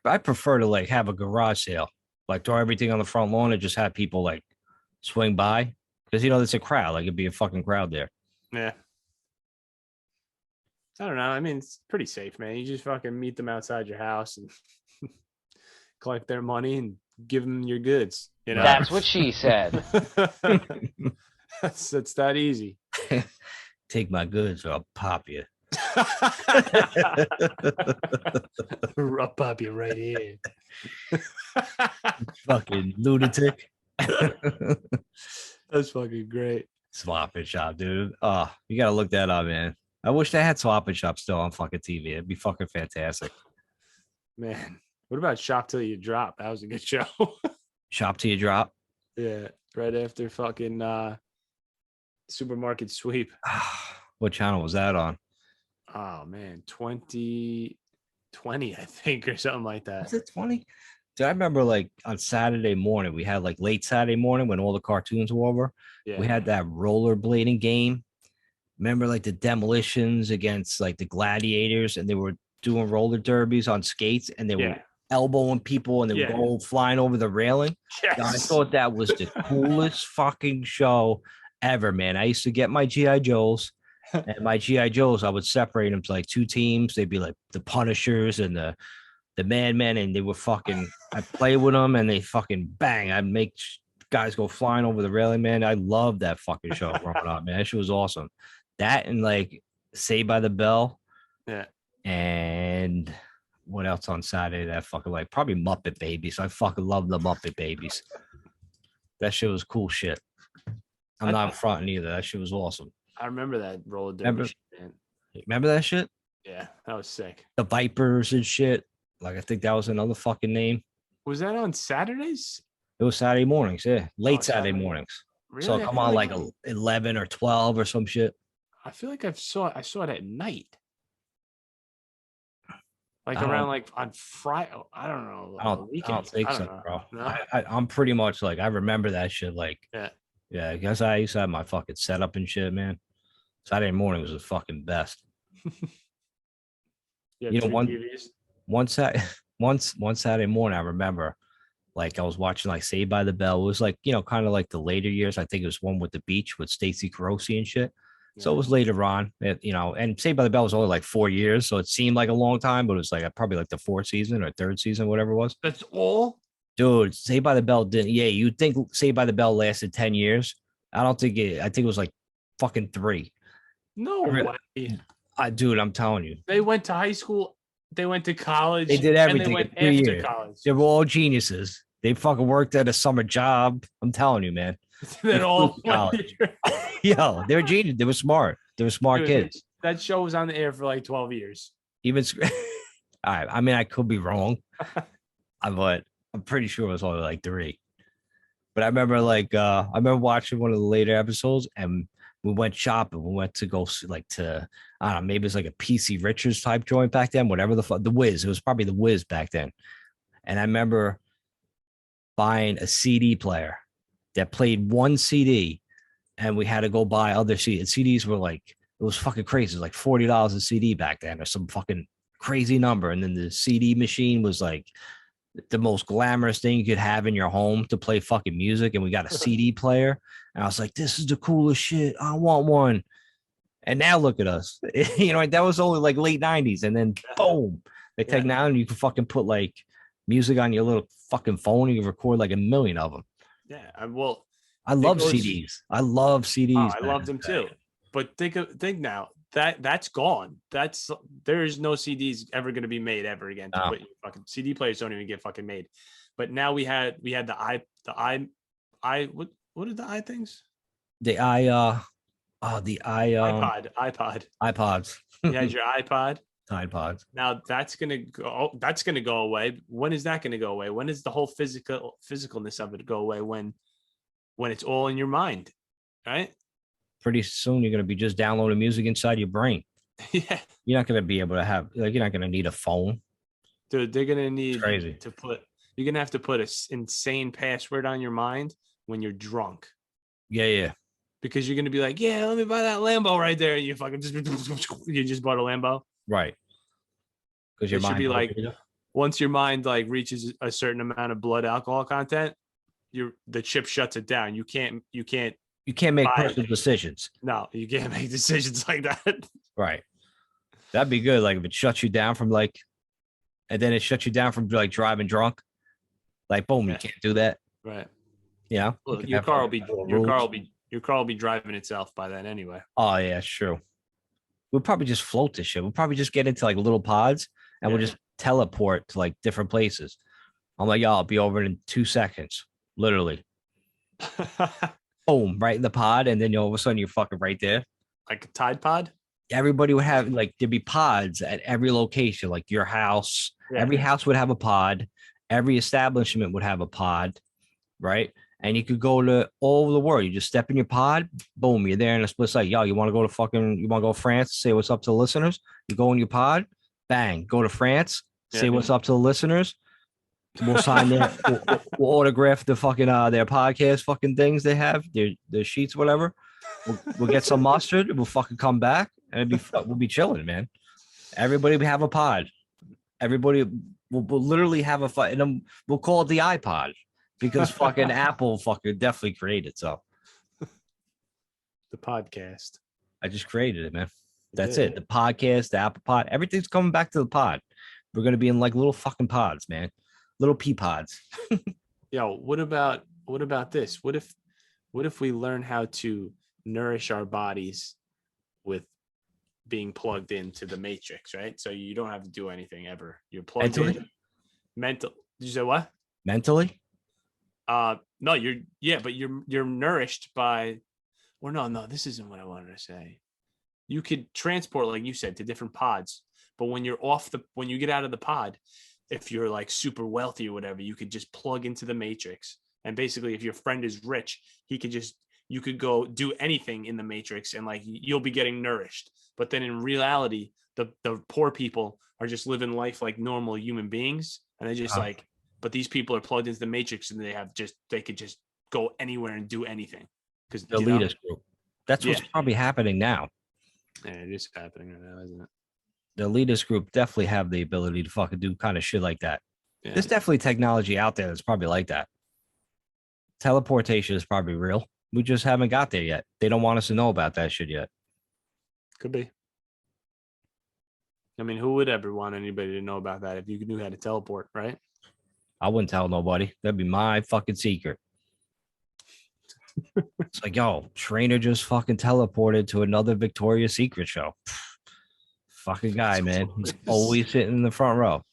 I prefer to like have a garage sale, like throw everything on the front lawn and just have people like swing by because there's a crowd. Like it'd be a fucking crowd there.
Yeah. I don't know. I mean, it's pretty safe, man. You just fucking meet them outside your house and collect their money and give them your goods. You know,
That's what she said.
that's that easy.
Take my goods or I'll pop you.
Rub up you right here.
Fucking lunatic.
That's fucking great.
Swap and shop, dude. Oh, you gotta look that up, man. I wish they had swap and shop still on fucking TV. It'd be fucking fantastic.
Man, what about Shop Till You Drop? That was a good show.
Shop till you drop.
Yeah, right after fucking supermarket sweep.
What channel was that on?
Oh man, 2020, I think, or something like that.
Was it 20? Dude, I remember like on Saturday morning, we had like late Saturday morning when all the cartoons were over.
Yeah.
We had that rollerblading game. Remember like the demolitions against like the gladiators, and they were doing roller derbies on skates and they were elbowing people and they would go flying over the railing.
Yes.
I thought that was the coolest fucking show ever, man. I used to get my GI Joes, and my GI Joes, I would separate them to like two teams. They'd be like the Punishers and the Madmen, and they were fucking. I'd play with them, and they fucking bang. I'd make guys go flying over the railing, man. I loved that fucking show growing up, man. That shit was awesome. That and like Saved by the Bell.
Yeah.
And what else on Saturday that fucking like probably Muppet Babies. I fucking love the Muppet Babies. That shit was cool shit. I'm not fronting either. That shit was awesome.
I remember that roller derby shit, man.
Remember that shit?
Yeah, that was sick.
The Vipers and shit. Like I think that was another fucking name.
Was that on Saturdays?
It was Saturday mornings, yeah. Late Saturday
Saturday.
mornings.
Really?
So
I
come
feel
on like 11 or 12 or some shit.
I feel like I saw it at night. Like
I don't-
around like on Friday. I don't know.
I don't think so,
know.
bro.
No?
I'm pretty much like I remember that shit. Like,
Yeah.
yeah, I guess I used to have my fucking setup and shit, man. Saturday morning was the fucking best.
Yeah,
You know,
two
one-
TVs.
One Saturday morning, I remember like I was watching like Saved by the Bell. It was like, kind of like the later years. I think it was one with the beach with Stacey Carosi and shit. So it was later on, and Saved by the Bell was only like 4 years. So it seemed like a long time, but it was like probably like the fourth season or third season, whatever it was.
That's all.
Dude, Saved by the Bell didn't. Yeah, you'd think Saved by the Bell lasted 10 years. I don't think it. I think it was like fucking 3.
No way.
Dude, I'm telling you.
They went to high school. They went to college.
They did everything
And
in
they went
3
after
years.
college.
They were all geniuses. They fucking worked at a summer job. I'm telling you, man.
Then all
flew to college. Yo, they were genius. They were smart. They were smart
Dude,
kids.
That show was on the air for like 12 years.
Even all right. I mean, I could be wrong, but I'm pretty sure it was only like 3. But I remember I remember watching one of the later episodes, and we went shopping. We went to go like to I don't know, maybe it's like a PC Richards type joint back then, whatever the Wiz. It was probably the Wiz back then. And I remember buying a CD player that played one CD, and we had to go buy other CDs. CDs were like, it was fucking crazy. It was like $40 a CD back then, or some fucking crazy number. And then the CD machine was like the most glamorous thing you could have in your home to play fucking music. And we got a CD player, and I was like, this is the coolest shit. I want one. And now look at us. That was only like late 90s. And then boom, the technology, you can fucking put like music on your little fucking phone. You can record like a million of them.
Yeah. Well,
I love CDs. I love CDs.
Oh, I love them too. But think now that's gone. There is no CDs ever going to be made ever again. To put your fucking CD players don't even get fucking made. But now we had the what are the i things?
The
iPod.
iPods.
You had your iPod.
Tide Pods.
Now that's gonna go away. When is that gonna go away? When is the whole physicalness of it go away? When it's all in your mind, right?
Pretty soon you're gonna be just downloading music inside your brain.
Yeah.
You're not gonna be able to have you're not gonna need a phone.
Dude, they're gonna need
crazy.
You're gonna have to put an insane password on your mind when you're drunk.
Yeah.
Because you're gonna be like, yeah, let me buy that Lambo right there. And you fucking you just bought a Lambo.
Right. Because
It should be like, once your mind like reaches a certain amount of blood alcohol content, the chip shuts it down. You can't
make
buy-
personal decisions.
no, you can't make decisions like that.
Right. That'd be good. Like if it shuts you down from like, and then it shuts you down from like driving drunk. Like boom,
Yeah.
you can't do that.
Right.
You know,
Well,
You
your
can
car will
have,
be
like,
your car will
rules.
be your car will be driving itself by then anyway.
Oh yeah, true. We'll probably just float this shit. We'll probably just get into like little pods and we'll
Yeah.
just teleport to like different places. I'm like, yo, I'll be over in 2 seconds, literally. Boom, right in the pod, and then all of a sudden you're fucking right there.
Like a Tide Pod?
Everybody would have like there'd be pods at every location, like your house.
Yeah.
Every house would have a pod. Every establishment would have a pod, right? And you could go to all over the world. You just step in your pod, boom, you're there in a split second. Yo, you want to go to France, say what's up to the listeners? You go in your pod, bang, go to France, say
Yeah.
what's up to the listeners. We'll sign their, we'll autograph the fucking their podcast fucking things they have, their sheets, whatever. We'll get some mustard. We'll fucking come back and we'll be chilling, man. Everybody will have a pod. Everybody we'll literally have a fight, and then we'll call it the iPod because fucking Apple fucking definitely created. So
The podcast.
I just created it, man.
You
That's
did.
it. The podcast, the Apple pod, everything's coming back to the pod. We're gonna be in like little fucking pods, man. Little pea pods.
Yo, what about this? What if we learn how to nourish our bodies with being plugged into the matrix, right? So you don't have to do anything ever. You're plugged
Mentally?
in. Mental. Did you say what?
Mentally?
No, but you're nourished by, or no, this isn't what I wanted to say. You could transport, like you said, to different pods, but when you get out of the pod, if you're like super wealthy or whatever, you could just plug into the matrix. And basically, if your friend is rich, you could go do anything in the matrix and like you'll be getting nourished. But then in reality, the poor people are just living life like normal human beings. And they just but these people are plugged into the matrix and they could just go anywhere and do anything. Because
The elitist group. That's what's
Yeah.
probably happening now.
Yeah, it is happening right now, isn't it?
The elitist group definitely have the ability to fucking do kind of shit like that.
Yeah.
There's definitely technology out there that's probably like that. Teleportation is probably real. We just haven't got there yet. They don't want us to know about that shit yet.
Could be. I mean, who would ever want anybody to know about that if you knew how to teleport, right?
I wouldn't tell nobody. That'd be my fucking secret. It's like, yo, trainer just fucking teleported to another Victoria's Secret show. Fucking guy, man. He's always sitting in the front row.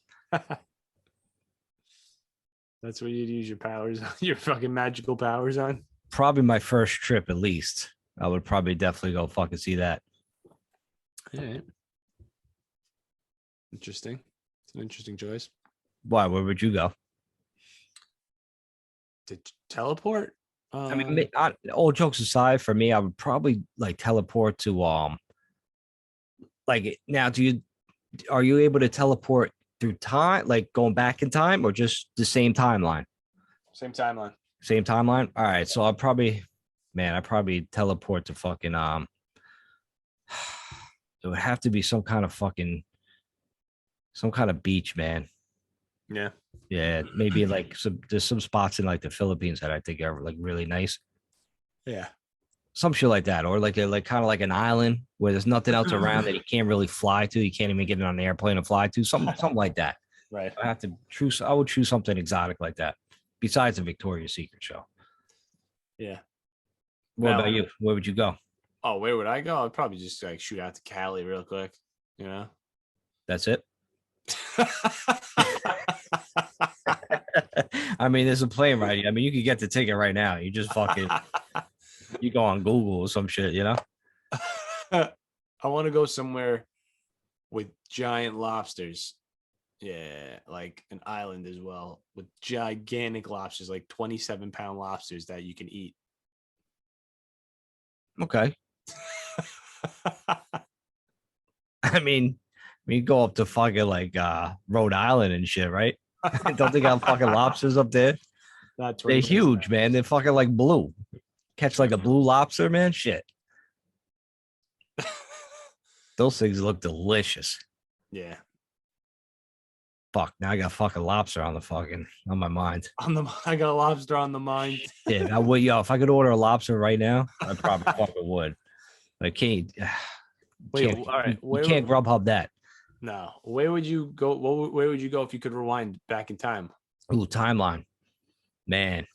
That's where you'd use your powers, your fucking magical powers on.
Probably my first trip, at least. I would probably definitely go fucking see that.
All right. Interesting. It's an interesting choice.
Why? Where would you go?
To teleport?
I mean, all jokes aside, for me, I would probably like teleport to like now. Are you able to teleport through time, like going back in time, or just the same timeline?
same timeline.
Same timeline. All right, so I'd probably teleport to fucking It would have to be some kind of beach, man.
Yeah.
Yeah, maybe like there's some spots in like the Philippines that I think are like really nice.
Yeah.
Some shit like that, or like kind of like an island where there's nothing else around that you can't really fly to. You can't even get on an airplane and fly to. Something like that.
Right.
I would choose something exotic like that. Besides the Victoria's Secret show.
Yeah.
What
Now-
about you? Where would you go?
Oh, where would I go? I'd probably just like shoot out to Cali real quick, you know?
That's it. I mean, there's a plane ride. I mean, you could get the ticket right now. You just fucking you go on Google or some shit, you know?
I want to go somewhere with giant lobsters. Yeah, like an island as well with gigantic lobsters, like 27-pound lobsters that you can eat.
Okay. I mean, you go up to fucking like Rhode Island and shit, right? Don't they got fucking lobsters up there?
Not
They're
27
huge, man. They're fucking like blue. Catch like a blue lobster, man. Shit. Those things look delicious.
Yeah.
fuck. Now I got fucking lobster on my mind.
I got a lobster on the mind.
Yeah, I would. Yo, if I could order a lobster right now, I probably fucking would. I can't.
Wait,
Can't,
all right.
you can't Grubhub that.
No, where would you go? Where would you go if you could rewind back in time?
Ooh, timeline, man.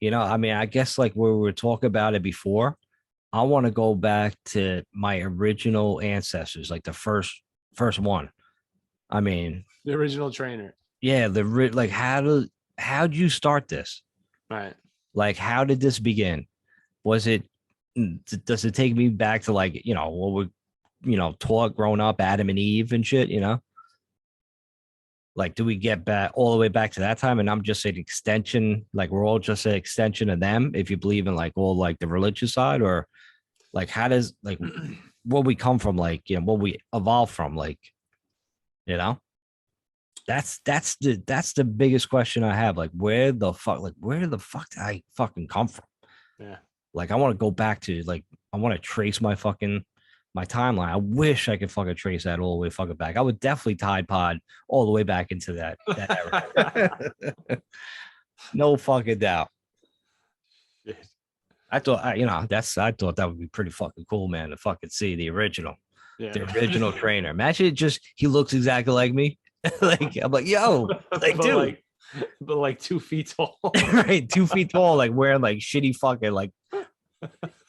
I mean, I guess like where we were talking about it before, I want to go back to my original ancestors, like the first one. I mean,
The original trainer.
yeah, like how'd you start this?
Right.
Like, how did this begin? Was it does it take me back to like, what we taught growing up, Adam and Eve and shit, Like, do we get back all the way back to that time? And I'm just an extension, like we're all just an extension of them, if you believe in like all like the religious side, or like how does like where we come from, like what we evolve from, like, you know? That's the biggest question I have. Like, where the fuck did I fucking come from?
Yeah.
Like, I want to go back to like I want to trace my timeline. I wish I could fucking trace that all the way fucking back. I would definitely Tide Pod all the way back into that era. No fucking doubt. I thought I thought that would be pretty fucking cool, man, to fucking see the original trainer. Imagine he looks exactly like me. Like, I'm like, yo, like, dude,
but like 2 feet tall.
Right, 2 feet tall, like wearing like shitty fucking like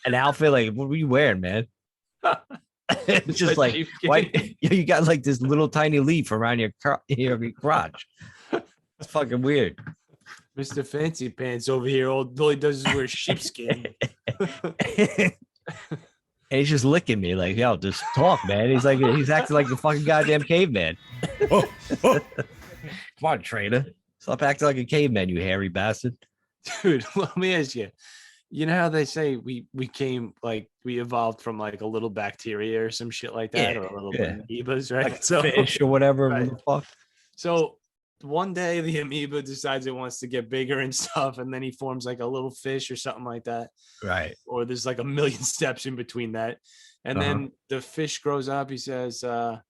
an outfit. Like, what were you wearing, man? It's just like, why you got like this little tiny leaf around your crotch? It's fucking weird.
Mr. Fancy Pants over here, all he does is wear sheepskin.
And he's just licking me like, yo, just talk, man. He's acting like the fucking goddamn caveman. Come on, trainer. Stop acting like a caveman, you hairy bastard.
Dude, let me ask you. You know how they say we evolved from like a little bacteria or some shit like that, or a little amoebas, right?
Like fish or whatever.
Right.
What the fuck?
So one day the amoeba decides it wants to get bigger and stuff, and then he forms like a little fish or something like that.
Right.
Or there's like a million steps in between that. And then the fish grows up. He says, I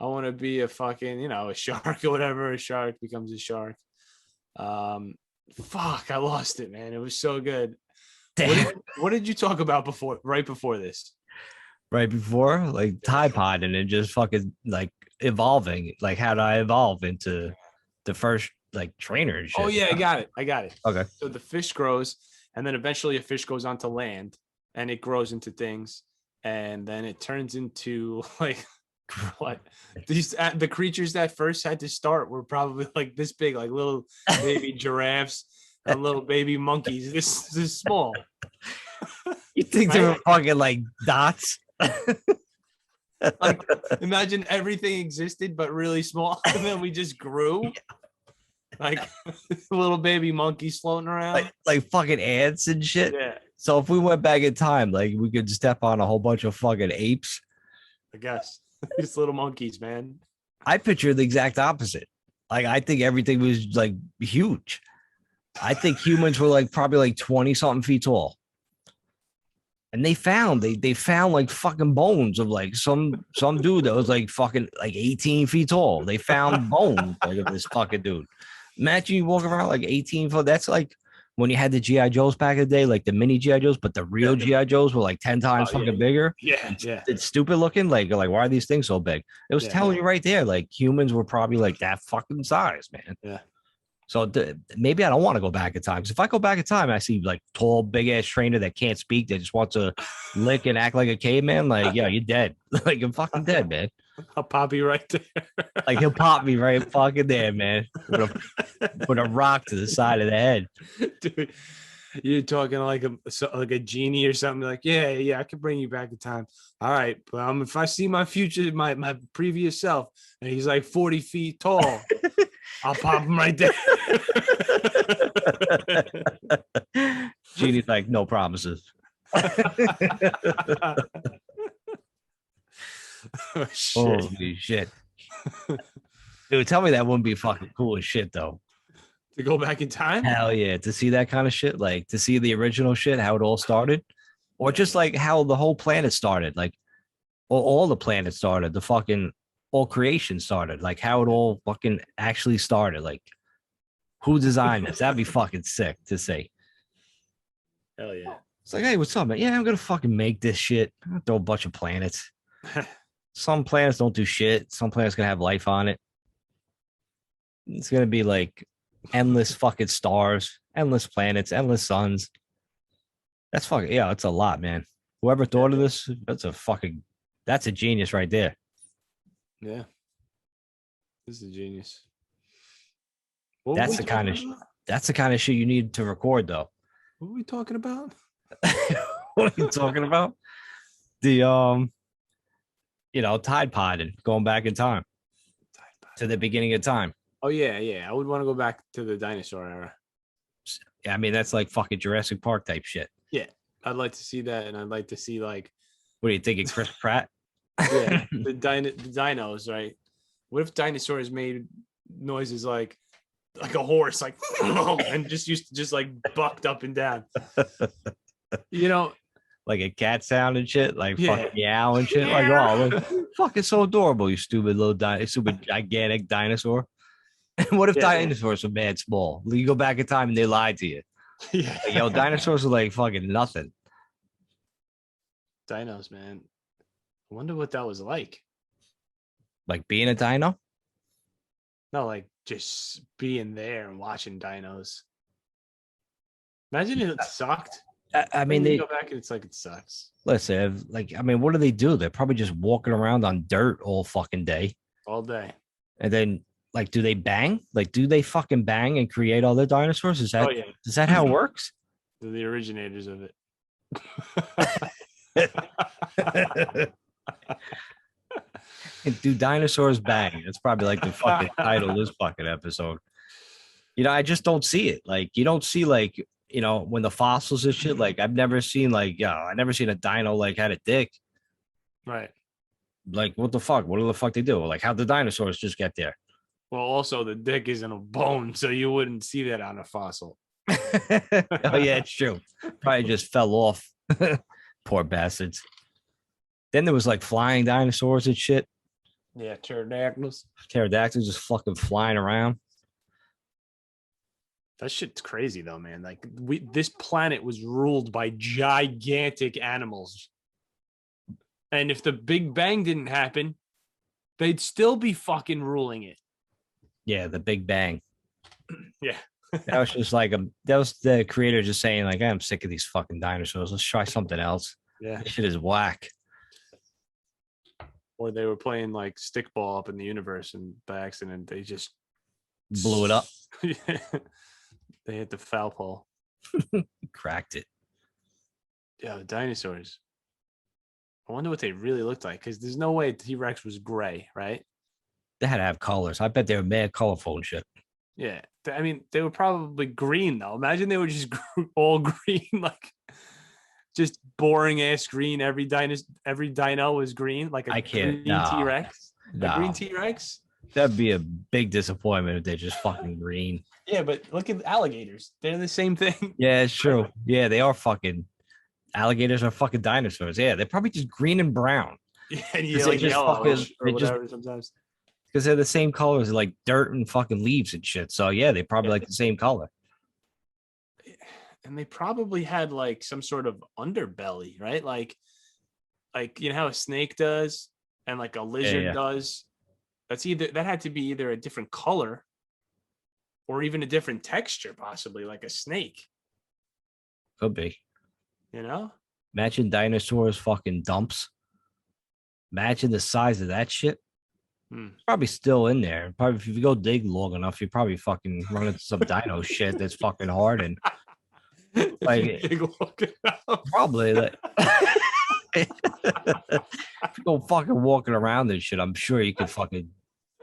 want to be a fucking, a shark or whatever. A shark becomes a shark. Fuck, I lost it, man. It was so good. What did you talk about right before this?
Right before, like Tide Pod, and then just fucking like evolving. Like, how did I evolve into the first like trainer and shit?
Oh yeah, I got it.
Okay.
So the fish grows, and then eventually a fish goes onto land, and it grows into things, and then it turns into like what the creatures that first had to start were probably like this big, like little baby giraffes and little baby monkeys. This small.
You think they were fucking like dots?
Like, imagine everything existed but really small, and then we just grew like little baby monkeys floating around,
like fucking ants and shit.
Yeah.
So if we went back in time, like we could step on a whole bunch of fucking apes.
I guess these little monkeys, man.
I picture the exact opposite. Like, I think everything was like huge. I think humans were like probably like 20 something feet tall. And they found like fucking bones of like some dude that was like fucking like 18 feet tall. They found bones like of this fucking dude. Imagine you walk around like 18 foot. That's like when you had the G.I. Joes back in the day, like the mini G.I. Joes, but the real G.I. Joes were like 10 times fucking bigger.
Yeah.
It's stupid looking. Like why are these things so big? It was telling you right there, like humans were probably like that fucking size, man.
Yeah.
So maybe I don't want to go back in time. Because if I go back in time, I see like tall, big ass trainer that can't speak, that just wants to lick and act like a caveman. Like, yeah, you're dead. Like, you're fucking dead, man.
I'll pop you right there.
Like, he'll pop me right fucking there, man. With a rock to the side of the head.
Dude, you're talking like a genie or something. Like, yeah, I can bring you back in time. All right, but if I see my future, my previous self, and he's like 40 feet tall, I'll pop him right there.
Genie's like, no promises.
Oh, shit.
Holy shit. Dude, tell me that wouldn't be fucking cool as shit, though.
To go back in time?
Hell yeah. To see that kind of shit, like to see the original shit, how it all started, or just like how the whole planet started. Like, all the planets started, the fucking all creation started, like how it all fucking actually started. Like who designed this? That'd be fucking sick to see.
Hell yeah.
It's like, hey, what's up, man? Yeah, I'm gonna fucking make this shit. I'll throw a bunch of planets. Some planets don't do shit. Some planets gonna have life on it. It's gonna be like endless fucking stars, endless planets, endless suns. That's fucking yeah, it's a lot, man. Whoever thought of this, that's a genius right there.
Yeah. This is a genius. What were
That's
we
the kind of
talking about?
that's the kind of shit you need to record, though.
What were we talking about?
What are you talking about? The Tide Pod and going back in time to the beginning of time.
Oh yeah, yeah. I would want to go back to the dinosaur era.
I mean, that's like fucking Jurassic Park type shit.
Yeah, I'd like to see that, and I'd like to see like,
What do you think of Chris Pratt?
yeah, the dinos, right? What if dinosaurs made noises like a horse, like, and just used to just like bucked up and down? You know,
Like a cat sound and shit, like
Yeah.
fucking meow and shit. Like, oh, like, fucking so adorable, you stupid little stupid gigantic dinosaur. What if
Yeah.
dinosaurs were mad small? You go back in time and they lied to you.
yeah.
Like, yo, dinosaurs are like fucking nothing.
Dinos, man. I wonder what that was like.
Like being a dino.
No, like just being there and watching dinos. Imagine it sucked.
I mean,
Then
they
you go back and it's like it sucks
listen. Like, I mean, what do they do? They're probably just walking around on dirt all fucking day,
all day.
and then like, do they bang? Like, do they fucking bang and create all the dinosaurs? Is that
Oh yeah,
is that how it works?
they're the originators of it.
Do dinosaurs bang? That's probably like the fucking title of this fucking episode. I just don't see it. Like, you don't see like, when the fossils and shit. Like, I've never seen like, I never seen a dino like had a dick.
Right.
Like, what the fuck? What the fuck they do? Like, how the dinosaurs just get there?
Well, also the dick isn't a bone, so you wouldn't see that on a fossil.
Oh yeah, it's true. Probably just fell off. Poor bastards. Then there was like flying dinosaurs and shit.
Yeah, pterodactyls.
Pterodactyls just fucking flying around.
That shit's crazy though, man. Like this planet was ruled by gigantic animals. And if the Big Bang didn't happen, they'd still be fucking ruling it.
Yeah, the Big Bang.
Yeah.
That was just like that was the creator just saying like, I'm sick of these fucking dinosaurs. Let's try something else.
Yeah.
This shit is whack.
Or they were playing like stickball up in the universe and by accident they just
Blew it up.
They hit the foul pole.
Cracked it.
Yeah, the dinosaurs. I wonder what they really looked like because there's no way T-Rex was gray, right?
They had to have colors. I bet they were mad colorful and shit.
Yeah. I mean, they were probably green though. Imagine they were just all green, like just boring ass green. Every dino was green, like a
I can't.
green
No,
T-Rex. A
no.
green T-Rex.
That'd be a big disappointment if they're just fucking green.
Yeah, but look at alligators. They're the same thing.
Yeah, it's true. Yeah, they are fucking alligators are fucking dinosaurs. Yeah, they're probably just green and brown.
Yeah, and
Because they
like
just
yellowish
fucking-
or
they just-
whatever sometimes.
Because they're the same colors, like dirt and fucking leaves and shit. So yeah, they probably
Yeah.
like the same color.
And they probably had like some sort of underbelly, right? Like you know how a snake does and like a lizard
yeah.
does. That had to be either a different color or even a different texture, possibly like a snake,
Could be.
you know?
Imagine dinosaurs fucking dumps. Imagine the size of that shit.
Hmm.
It's probably still in there. Probably if you go dig long enough, you probably fucking run into some dino shit that's fucking hard and like probably like if you go fucking walking around and shit, I'm sure you could fucking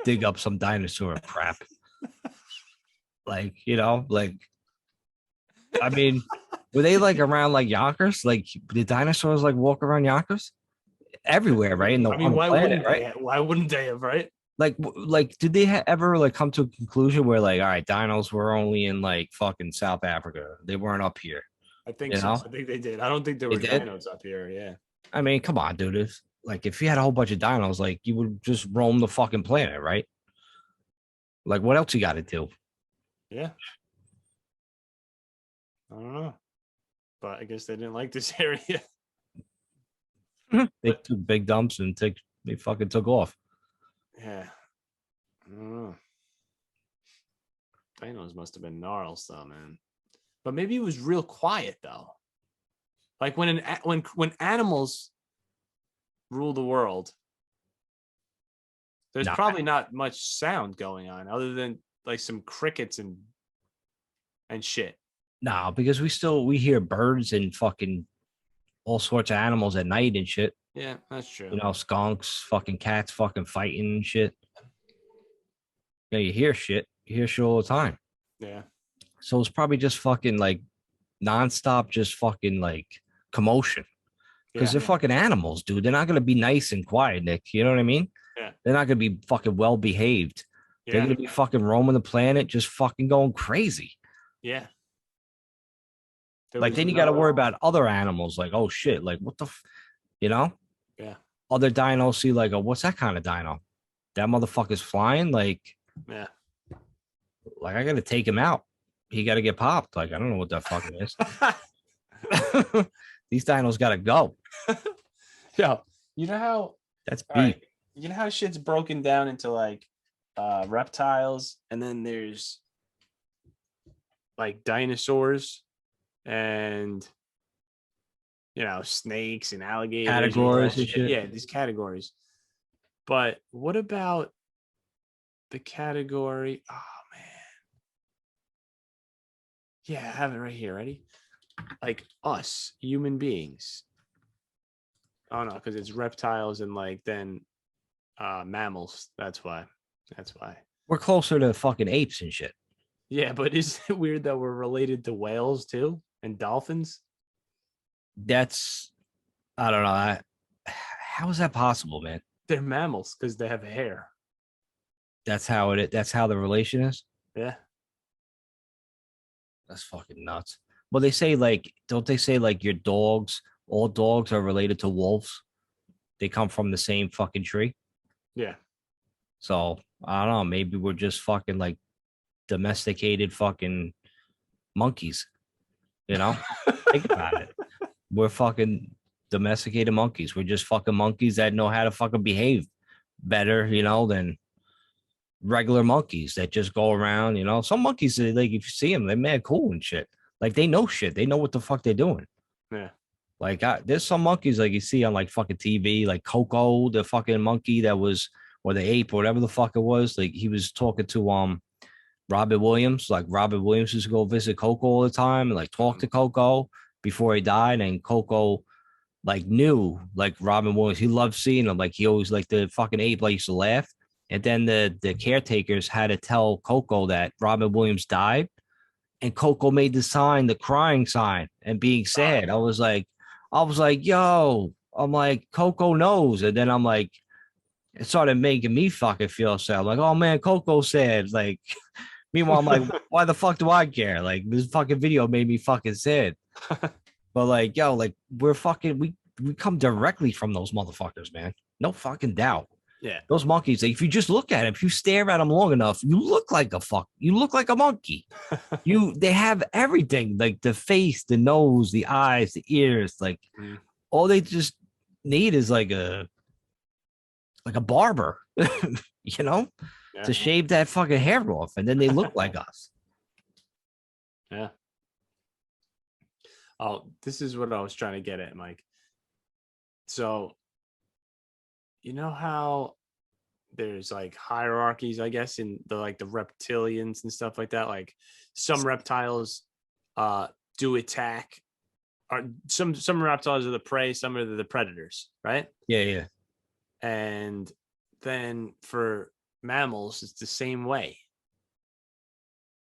dig up some dinosaur crap. Like, like I mean, were they like around like Yonkers? Like the dinosaurs like walk around Yonkers? Everywhere, right?
I mean, why
planet,
wouldn't they? Why wouldn't they have, right?
Like did they ever like come to a conclusion where like, all right, dinos were only in like fucking South Africa? They weren't up here.
I think
You
so.
know?
I think they did. I don't think there
They
were
did?
dinos up here. Yeah.
I mean, come on, dude. like if you had a whole bunch of dinos, like you would just roam the fucking planet, right? Like what else you got to do?
Yeah. I don't know. But I guess they didn't like this area.
They took big dumps and they fucking took off.
Yeah. I don't know. Dinos must have been gnarls though, man. But maybe it was real quiet though. Like when animals rule the world, there's
Nah.
probably not much sound going on other than like some crickets and shit.
No, because we hear birds and fucking all sorts of animals at night and shit.
Yeah, that's true.
You know, skunks, fucking cats, fucking fighting and shit. Yeah, you hear shit. You hear shit all the time.
Yeah.
So it's probably just fucking like nonstop, just fucking like commotion. Because
Yeah.
they're fucking animals, dude. They're not gonna be nice and quiet, Nick. You know what I mean?
Yeah.
They're not gonna be fucking well behaved. They're
Yeah.
gonna be fucking roaming the planet, just fucking going crazy.
Yeah. There
Like
was
then you got to
no-
worry about other animals. Like, oh shit, like what the, you know?
Yeah.
Other dinos see like, oh, what's that kind of dino? That motherfucker's flying. Like
Yeah.
I got to take him out. He got to get popped. Like I don't know what that fucking is. These dinos got to go.
Yo, you know how
That's
all
beef.
right, you know how shit's broken down into like reptiles, and then there's like dinosaurs and snakes and alligators and all
Categories
that
and shit.
Yeah, these categories. But what about the category? Oh man. Yeah, I have it right here. Ready? Like us, human beings. Oh no, because it's reptiles and like then mammals. That's why.
We're closer to fucking apes and shit.
Yeah, but isn't it weird that we're related to whales too and dolphins?
That's I don't know. How is that possible, man?
They're mammals because they have hair.
That's how it. That's how the relation is.
Yeah.
That's fucking nuts. Well, they say like, don't they say like your dogs? All dogs are related to wolves. They come from the same fucking tree.
Yeah.
So I don't know. Maybe we're just fucking like domesticated fucking monkeys. You know, think about it. We're fucking domesticated monkeys. We're just fucking monkeys that know how to fucking behave better, than regular monkeys that just go around. Some monkeys, like if you see them, they're mad cool and shit. Like they know shit. They know what the fuck they're doing.
Yeah.
Like there's some monkeys like you see on like fucking TV, like Coco, the fucking monkey that was, or the ape, or whatever the fuck it was. Like he was talking to Robert Williams. Like Robert Williams used to go visit Coco all the time and like talk to Coco before he died. And Coco like knew like Robin Williams. He loved seeing him. Like he always like the fucking ape like used to laugh. And then the caretakers had to tell Coco that Robin Williams died. And Coco made the sign, the crying sign, and being sad. I was like, yo, I'm like, Coco knows. And then I'm like, it started making me fucking feel sad. I'm like, oh man, Coco said. Like, meanwhile, I'm like, why the fuck do I care? Like, this fucking video made me fucking sad. But like, yo, like we're fucking we come directly from those motherfuckers, man. No fucking doubt.
Yeah.
Those monkeys, like, if you just look at them, if you stare at them long enough, you look like a monkey. They have everything, like the face, the nose, the eyes, the ears, like all they just need is like a barber, to shave that fucking hair off, and then they look like us.
Yeah. Oh, this is what I was trying to get at, Mike. So, you know how there's like hierarchies, I guess, in the reptilians and stuff like that. Like some reptiles do attack, or some reptiles are the prey, some are the predators, right?
Yeah.
And then for mammals, it's the same way.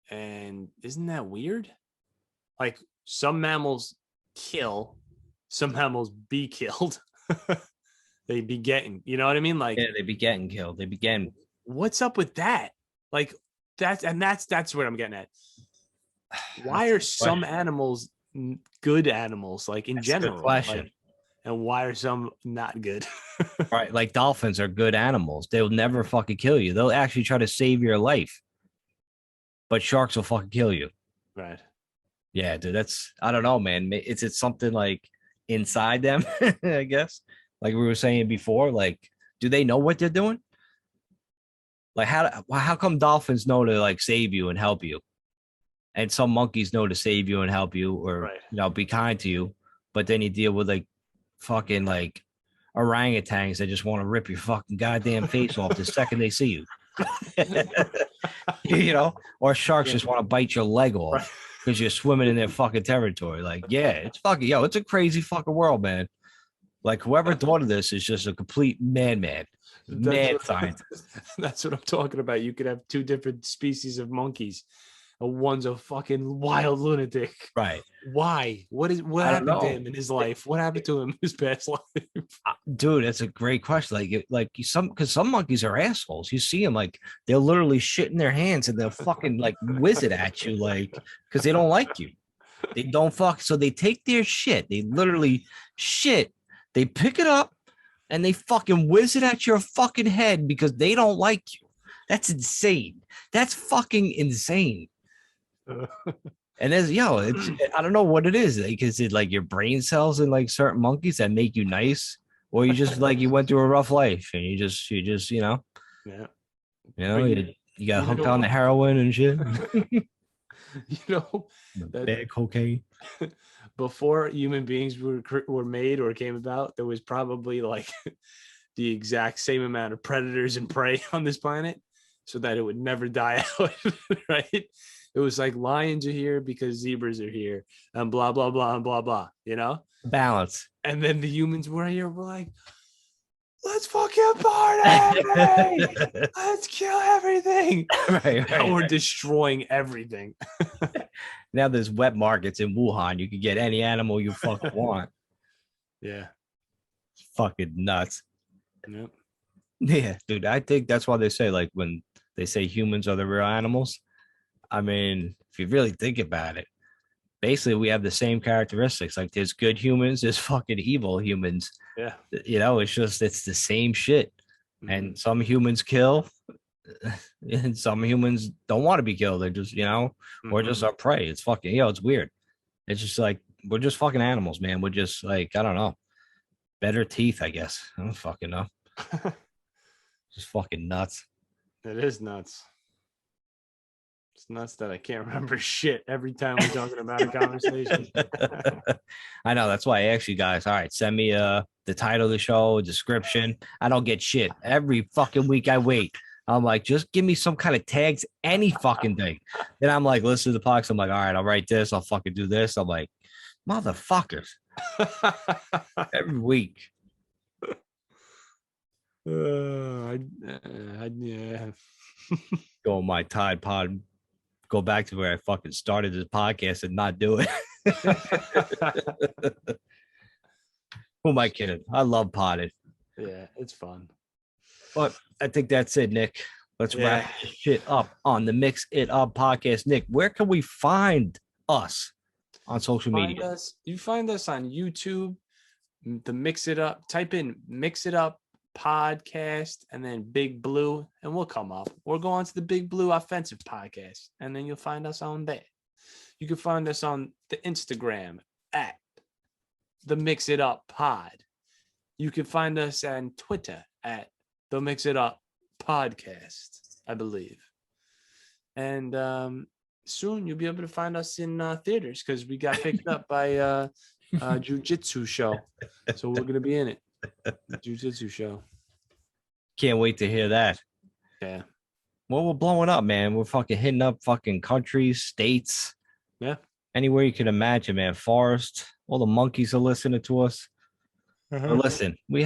And isn't that weird? Like some mammals kill, some mammals be killed. They be getting, you know what I mean? Like,
Yeah, they be getting killed. They be getting.
what's up with that? Like that's what I'm getting at. Why are some animals good animals, like in
That's a good
general?
question.
Like, and why are some not good?
Right. Like dolphins are good animals. They'll never fucking kill you. They'll actually try to save your life. But sharks will fucking kill you.
Right.
Yeah, dude. I don't know, man. It's something like inside them, I guess. Like we were saying before, like, do they know what they're doing? Like how come dolphins know to like save you and help you? And some monkeys know to save you and help you or
Right.
be kind to you, but then you deal with like fucking like orangutans that just want to rip your fucking goddamn face off the second they see you. Or sharks just want to bite your leg off because you're swimming in their fucking territory. Like, yeah, it's fucking it's a crazy fucking world, man. Like whoever thought of this is just a complete mad scientist.
That's what I'm talking about. You could have two different species of monkeys. One's a fucking wild lunatic.
Right.
Why? What happened to him in his life? What happened to him in his past life? Dude,
that's a great question. Because some monkeys are assholes. You see them like they'll literally shit in their hands and they'll fucking like whiz it at you, like because they don't like you. They don't fuck. So they take their shit. They literally shit. They pick it up and they fucking whiz it at your fucking head because they don't like you. That's insane. That's fucking insane. And there's I don't know what it is. Like, is it like your brain cells in like certain monkeys that make you nice, or you just like you went through a rough life and you just
yeah,
you got hooked on the heroin and shit.
That
cocaine.
Before human beings were made or came about, there was probably like the exact same amount of predators and prey on this planet, so that it would never die out, right? It was like lions are here because zebras are here and blah, blah, blah, and blah, blah,
Balance.
And then the humans were here. We're like, let's fucking party. Let's kill everything.
Right.
Now we're destroying everything.
Now there's wet markets in Wuhan. You can get any animal you fucking want.
Yeah.
It's fucking nuts.
Yep.
Yeah, dude. I think that's why they say like when they say humans are the real animals. I mean, if you really think about it, basically we have the same characteristics. Like there's good humans, there's fucking evil humans.
Yeah.
It's the same shit. Mm-hmm. And some humans kill and some humans don't want to be killed. They're just, or just our prey. It's fucking, it's weird. It's just like, we're just fucking animals, man. We're just like, I don't know, better teeth, I guess. I don't fucking know. Just fucking nuts.
It is nuts. It's nuts that I can't remember shit every time we're talking about a conversation.
I know. That's why I asked you guys. All right, send me the title of the show, description. I don't get shit. Every fucking week I wait. I'm like, just give me some kind of tags, any fucking thing. Then I'm like, listen to the podcast. I'm like, all right, I'll write this. I'll fucking do this. I'm like, motherfuckers. Every week.
Yeah.
Go on my Tide Pod. Go back to where I fucking started this podcast and not do it. Who am I kidding? I love potted.
Yeah, it's fun.
But I think that's it, Nick. Let's wrap this shit up on the Mix It Up podcast. Nick, where can we find us on social media?
You find us on YouTube, the Mix It Up. Type in Mix It Up podcast and then Big Blue and we'll come up, or go on to the Big Blue Offensive podcast and then you'll find us on there. You can find us on the Instagram at the Mix It Up Pod. You can find us on Twitter at the Mix It Up Podcast, I believe. And soon you'll be able to find us in theaters because we got picked up by a jiu-jitsu show, so we're gonna be in it. Jiu-jitsu show.
Can't wait to hear that.
Yeah.
Well, we're blowing up, man. We're fucking hitting up fucking countries, states.
Yeah.
Anywhere you can imagine, man. Forest. All the monkeys are listening to us. But listen, we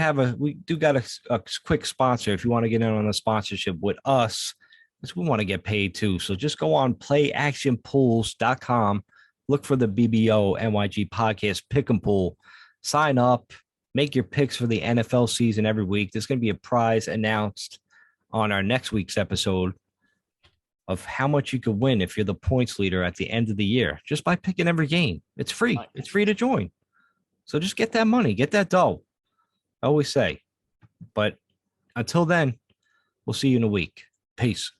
do got a quick sponsor if you want to get in on a sponsorship with us, because we want to get paid too. So just go on playactionpools.com, look for the BBO NYG podcast pick and pool, sign up. Make your picks for the NFL season every week. There's going to be a prize announced on our next week's episode of how much you could win if you're the points leader at the end of the year, just by picking every game. It's free. It's free to join. So just get that money, get that dough. I always say. But until then, we'll see you in a week. Peace.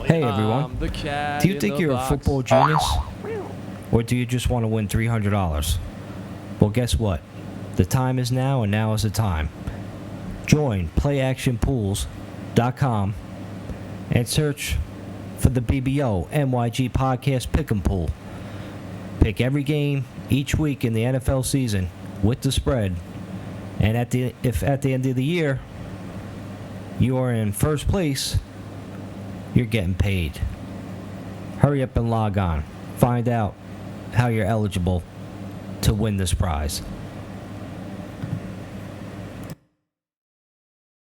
Hey everyone.
The cat
Do you
in
think
the
you're
box.
a football genius? Or do you just want to win $300? Well, guess what? The time is now, and now is the time. Join playactionpools.com and search for the BBO NYG Podcast Pick'em Pool. Pick every game each week in the NFL season with the spread. And if at the end of the year you are in first place, you're getting paid. Hurry up and log on. Find out how you're eligible to win this prize.